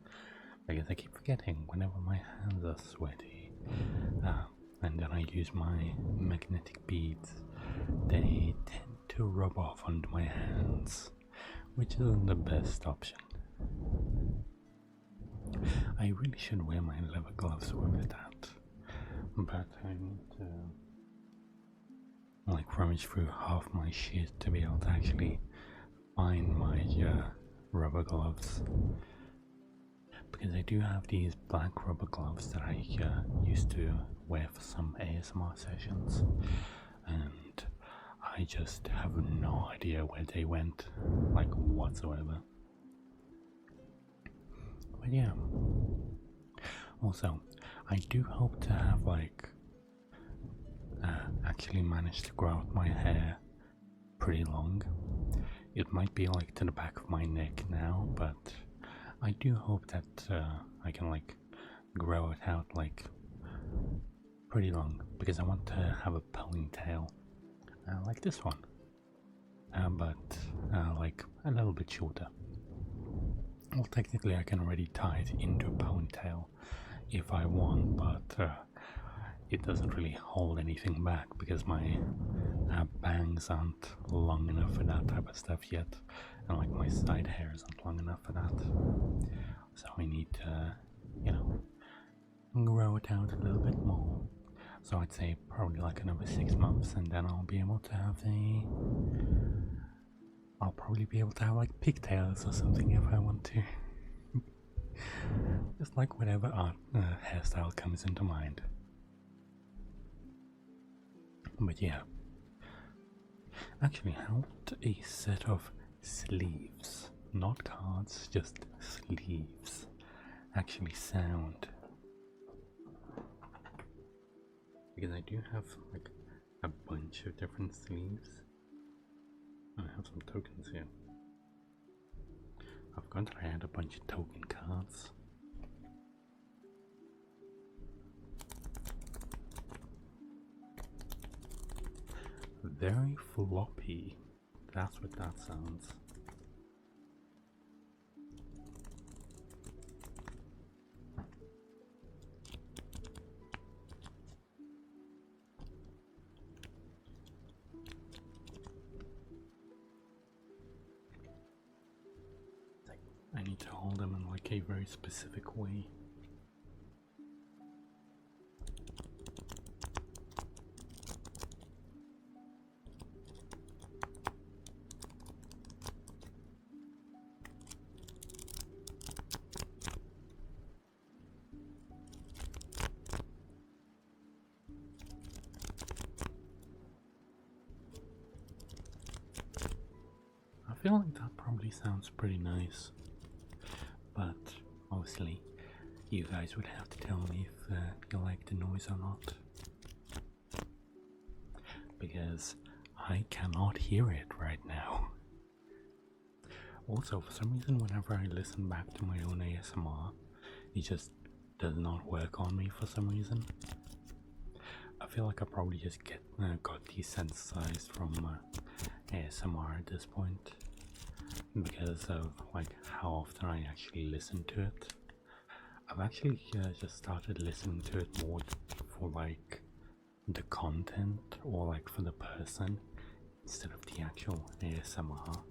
A: because I keep forgetting whenever my hands are sweaty. And then I use my magnetic beads. They tend to rub off onto my hands, which isn't the best option. I really should wear my leather gloves with that, but I need to like rummage through half my shit to be able to actually find my rubber gloves, because I do have these black rubber gloves that I used to wear for some ASMR sessions, and I just have no idea where they went, like whatsoever. But yeah, also I do hope to have like actually manage to grow out my hair pretty long. It might be like to the back of my neck now, but I do hope that I can like grow it out like pretty long, because I want to have a ponytail like this one, but like a little bit shorter. Well, technically I can already tie it into a ponytail if I want, but it doesn't really hold anything back because my bangs aren't long enough for that type of stuff yet, and like my side hairs aren't long enough for that, so I need to, you know, grow it out a little bit more. So I'd say probably like another 6 months, and then I'll be able to have I'll probably be able to have like pigtails or something if I want to. Just like whatever hairstyle comes into mind. But yeah, actually, how would a set of sleeves, not cards, just sleeves, actually sound? Because I do have like a bunch of different sleeves. I have some tokens here. I forgot that I had a bunch of token cards. Very floppy. That's what that sounds. I need to hold them in like a very specific way. I feel like that probably sounds pretty nice, but obviously you guys would have to tell me if you like the noise or not, because I cannot hear it right now. Also, for some reason, whenever I listen back to my own ASMR, it just does not work on me for some reason. I feel like I probably just got desensitized from ASMR at this point, because of like how often I actually listen to it. I've actually just started listening to it more for like the content or like for the person instead of the actual ASMR.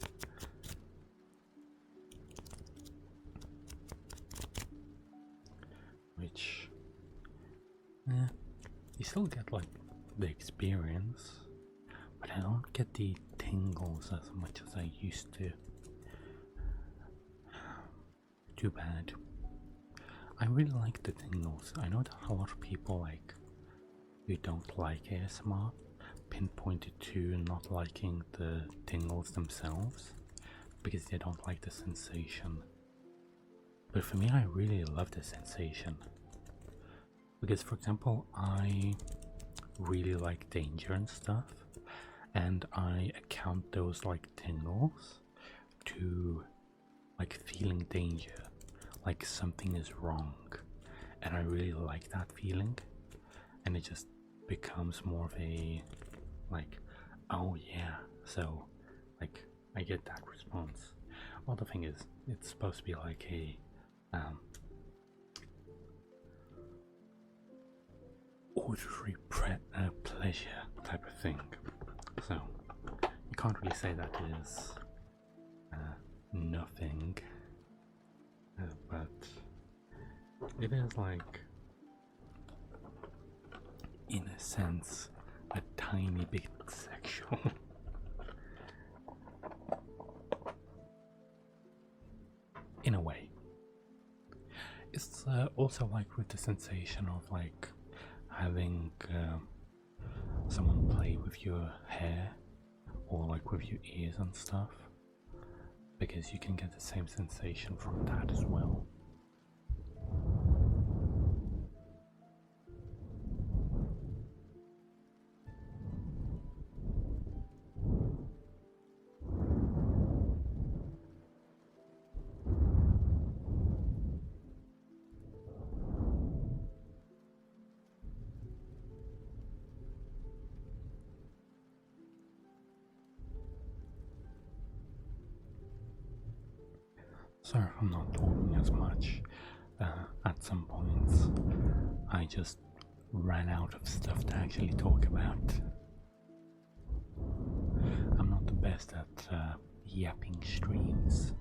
A: Which, you still get like the experience, but I don't get the tingles as much as I used to. Too bad. I really like the tingles. I know that a lot of people like who don't like ASMR pinpointed to not liking the tingles themselves, because they don't like the sensation. But for me, I really love the sensation. Because, for example, I really like danger and stuff, and I account those like tingles to like feeling danger, like something is wrong, and I really like that feeling, and it just becomes more of a like, oh yeah, so like I get that response. Well, the thing is, it's supposed to be like a auditory pleasure type of thing, so you can't really say that is nothing, but it is like, in a sense, a tiny bit sexual. In a way. It's also like with the sensation of like having someone play with your hair or like with your ears and stuff, because you can get the same sensation from that as well. Sorry if I'm not talking as much. At some points, I just ran out of stuff to actually talk about. I'm not the best at yapping streams.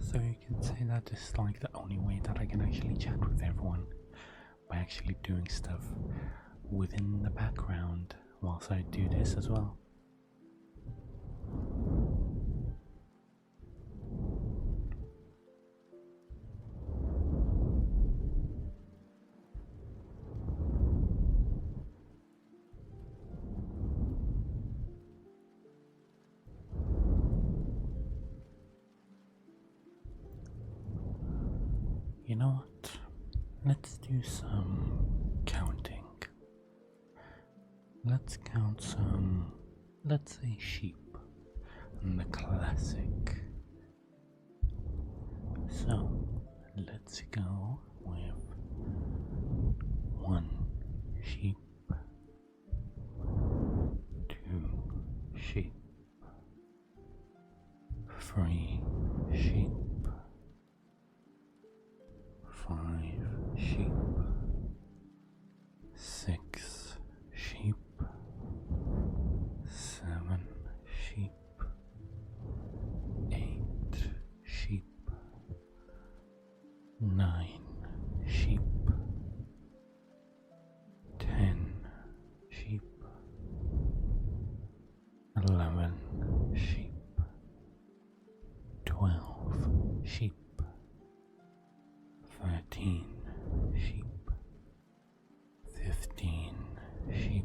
A: So you can say that this is like the only way that I can actually chat with everyone, by actually doing stuff within the background whilst I do this as well. You know what? Let's do some counting. Let's count some, let's say, sheep. The classic. So, let's go with 1 sheep, 2 sheep, 3 sheep, 5 sheep, 6 sheep, 7 sheep, 8 sheep, 9 sheep, 10 sheep, 11 sheep, 12 sheep, 13 sheep, 15 sheep.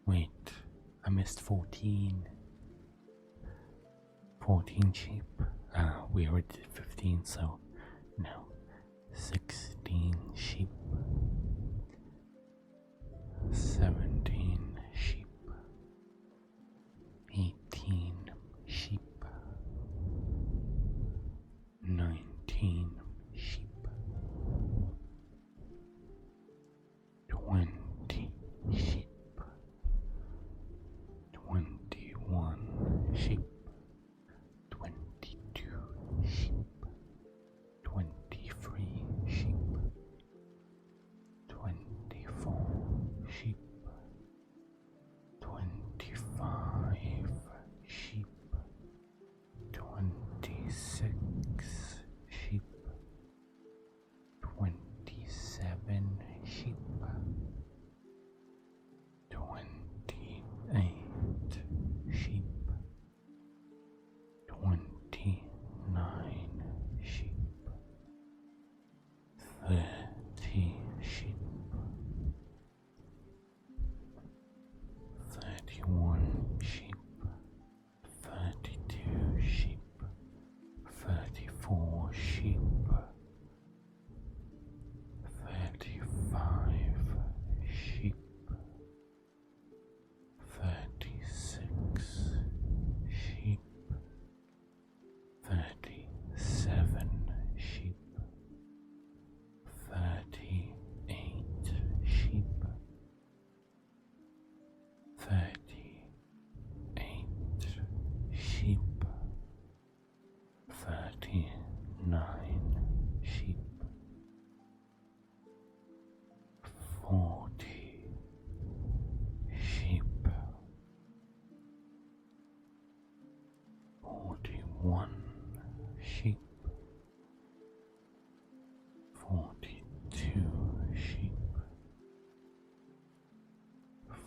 A: Wait, I missed 14. 14 sheep. We already did 15, so no. 16 sheep. 17 sheep. 18 sheep. 19 sheep. 20 sheep. 21 sheep. 22 sheep. 23 sheep. 41 sheep, 42 sheep,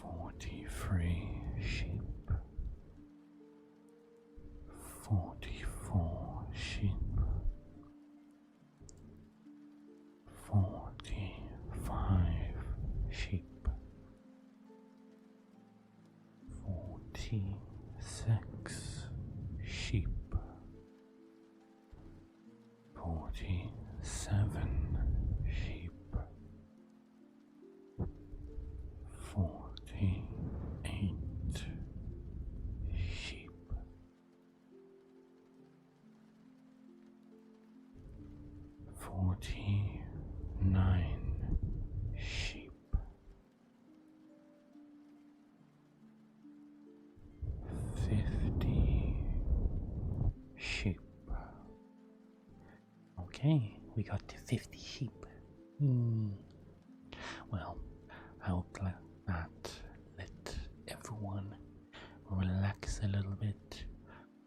A: 43 sheep, 44 sheep, 45 sheep, 46 sheep, 47 sheep, 48 sheep, 49 sheep, 50 sheep. Okay, we got to 50 sheep. Well, I hope that let everyone relax a little bit,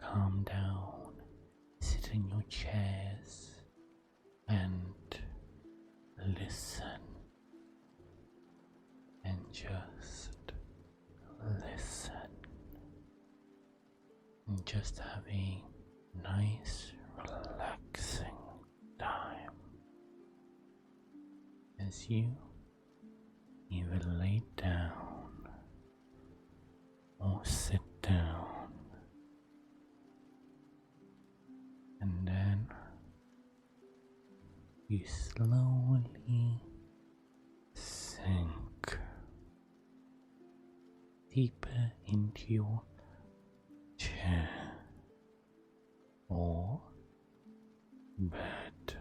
A: calm down, sit in your chairs, and listen. And just listen. And just have a nice, relaxing time as you either lay down or sit down, and then you slowly sink deeper into your chair or bed,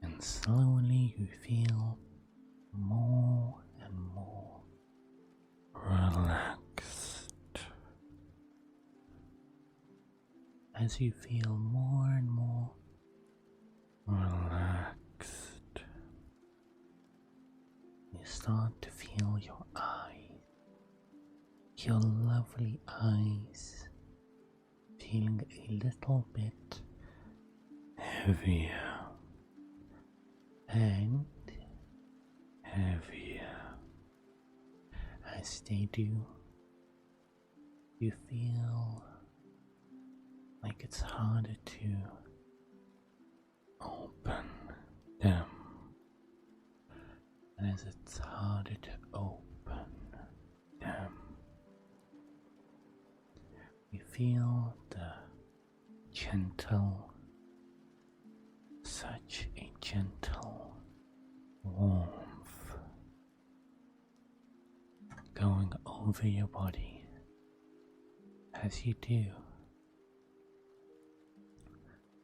A: and slowly you feel more and more relaxed. As you feel more and more relaxed, you start to feel your eyes, your lovely eyes, feeling a little bit heavier and heavier. As they do, you feel like it's harder to open them, and as it's harder to open them, you feel the gentle, such a gentle warmth going over your body. As you do,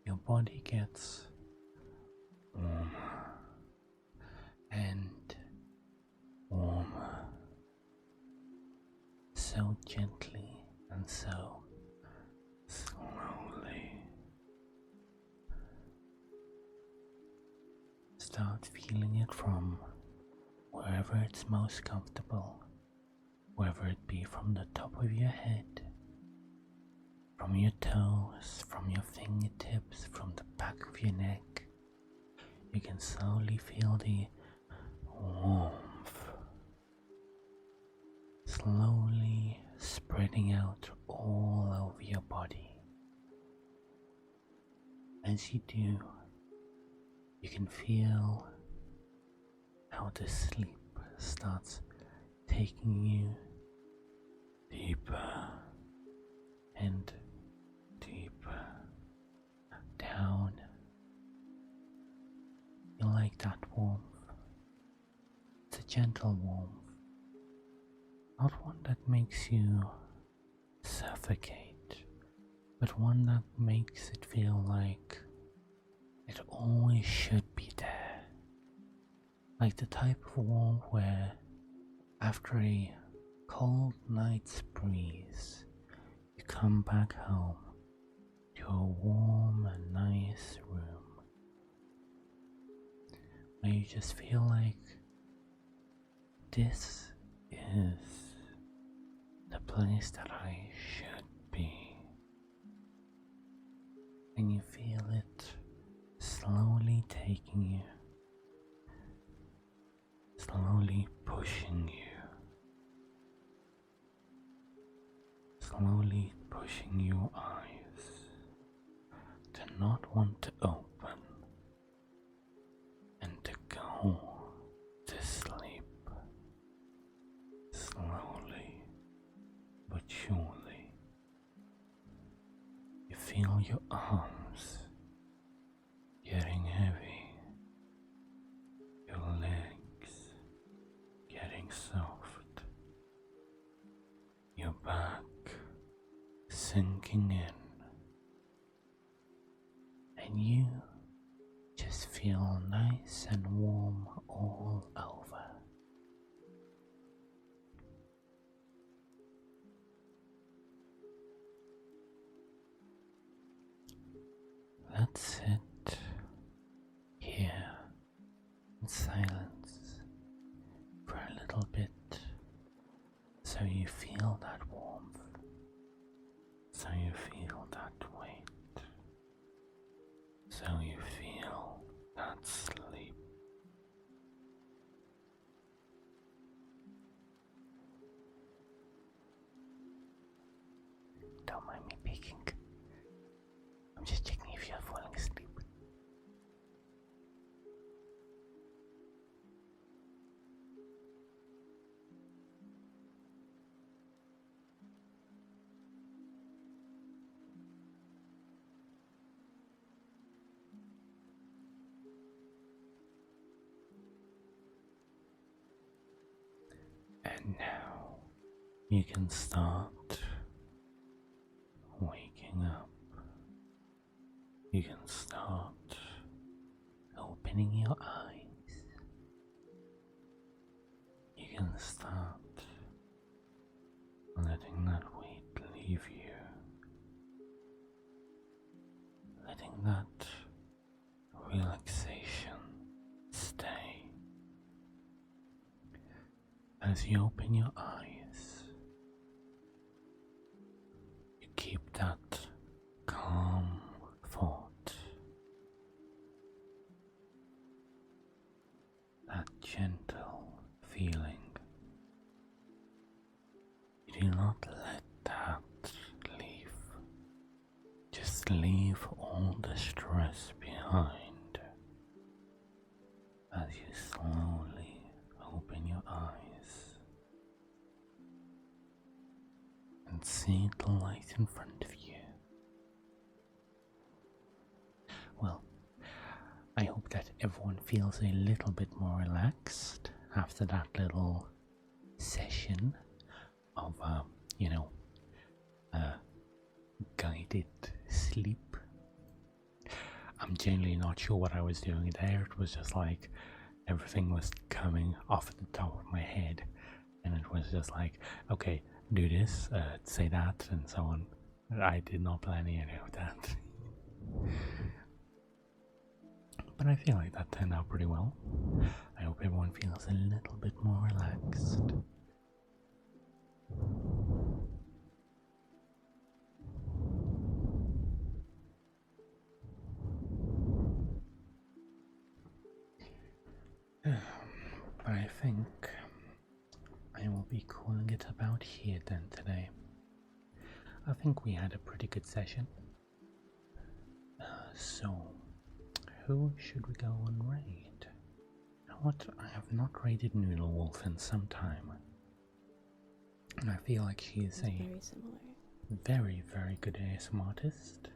A: your body gets warmer and warmer, so gently and so slowly. Start feeling it from wherever it's most comfortable, whether it be from the top of your head, from your toes, from your fingertips, from the back of your neck. You can slowly feel the warmth slowly spreading out all over your body. As you do, you can feel how the sleep starts taking you deeper and deeper down. You like that warmth. It's a gentle warmth, not one that makes you suffocate, but one that makes it feel like it always should be there. Like the type of warmth where after a cold night's breeze, you come back home to a warm and nice room where you just feel like this is the place that I should be. taking you, slowly pushing you, slowly pushing your eyes to not want to open and to go to sleep. Slowly but surely, you feel your arms getting heavy, your legs getting soft, your back sinking in, and you just feel nice and warm all over. Let's sit here in silence for a little bit so you feel that warmth, so you feel that weight, so you feel that sleep. Don't mind me peeking. I'm just checking if you're falling asleep. And now you can start waking up. You can start opening your eyes. You can start letting that weight leave you. Letting that relaxation stay. As you open your eyes, you keep that calm thought, that gentle feeling. You do not let that leave. Just leave all the stress behind as you slowly open your eyes and see the light in front of you. Well, I hope that everyone feels a little bit more relaxed after that little session of, guided sleep. I'm genuinely not sure what I was doing there. It was just like everything was coming off the top of my head, and it was just like, okay, do this, say that, and so on. I did not plan any of that. But I feel like that turned out pretty well. I hope everyone feels a little bit more relaxed. But I think I will be calling it about here then today. I think we had a pretty good session. So, who should we go and raid? What? I have not raided Noodle Wolf in some time. And I feel like she is a
C: very similar.
A: very, very good ASMR artist.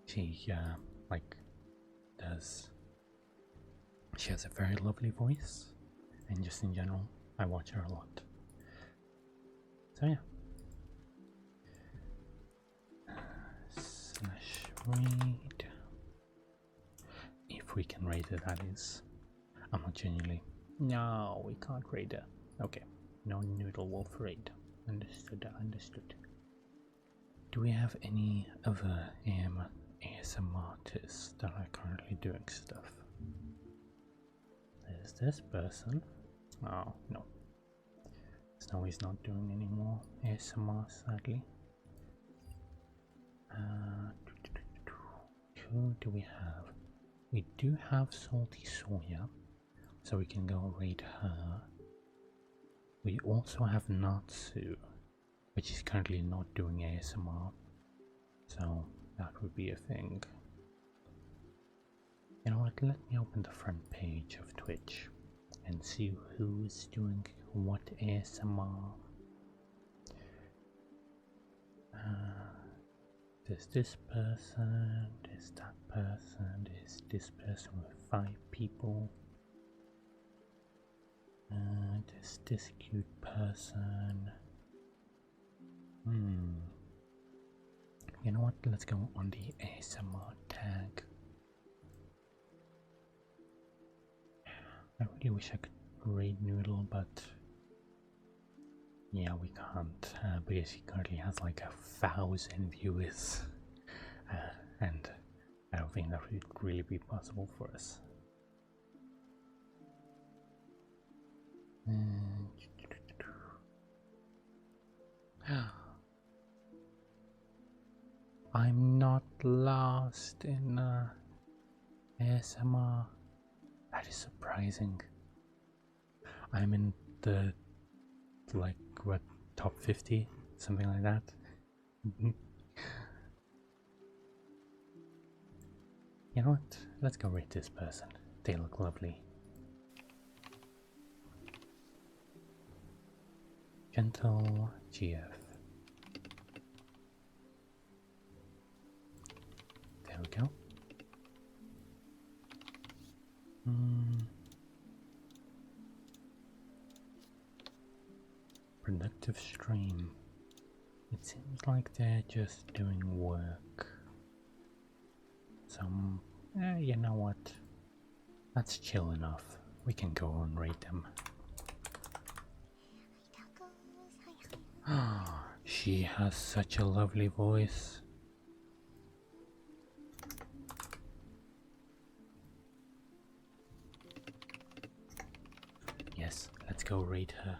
A: She, she has a very lovely voice. And just in general, I watch her a lot. So yeah. /raid. If we can raid her, that is. I'm not genuinely. No, we can't raid her. Okay. No Noodle Wolf raid. Understood. Do we have any other ASMR artists that are currently doing stuff? There's this person. Oh, no. Snowy's not doing any more ASMR, sadly. Who do we have? we do have Salty Sawyer, so we can go raid her. We also have Natsu, which is currently not doing ASMR, so that would be a thing. You know what, let me open the front page of Twitch and see who is doing what ASMR. There's this person, there's that person, there's this person with 5 people. There's this cute person. You know what? Let's go on the ASMR tag. I really wish I could raid Noodle, but yeah, we can't because he currently has like 1,000 viewers, and I don't think that would really be possible for us. I'm not lost in ASMR. That is surprising. I'm in the like what, top 50, something like that. You know what? Let's go rate this person. They look lovely. Gentle GF. There we go. Productive stream. It seems like they're just doing work. Some, you know what? That's chill enough. We can go and rate them. Ah, she has such a lovely voice. Yes, let's go rate her.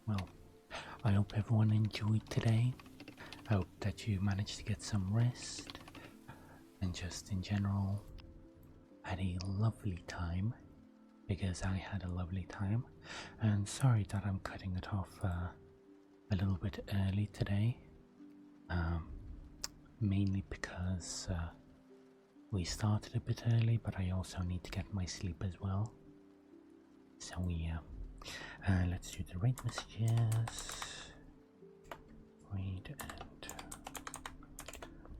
A: Well, I hope everyone enjoyed today. I hope that you managed to get some rest and just in general had a lovely time, because I had a lovely time. And sorry that I'm cutting it off a little bit early today, mainly because we started a bit early, but I also need to get my sleep as well. So yeah, let's do the raid messages. Raid and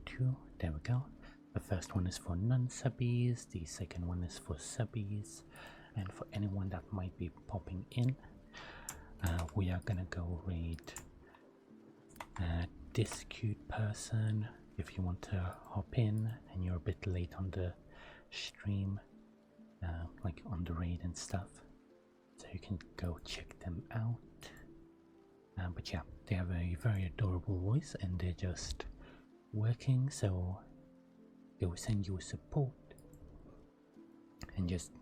A: 2. There we go. The first one is for non-subbies, the second one is for subbies, and for anyone that might be popping in, we are gonna go raid this cute person. If you want to hop in and you're a bit late on the stream, like on the raid and stuff, so you can go check them out. But yeah, they have a very adorable voice and they're just working, so they will send you support and just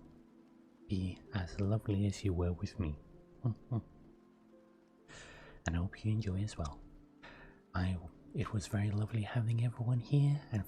A: be as lovely as you were with me. And I hope you enjoy as well. It was very lovely having everyone here, and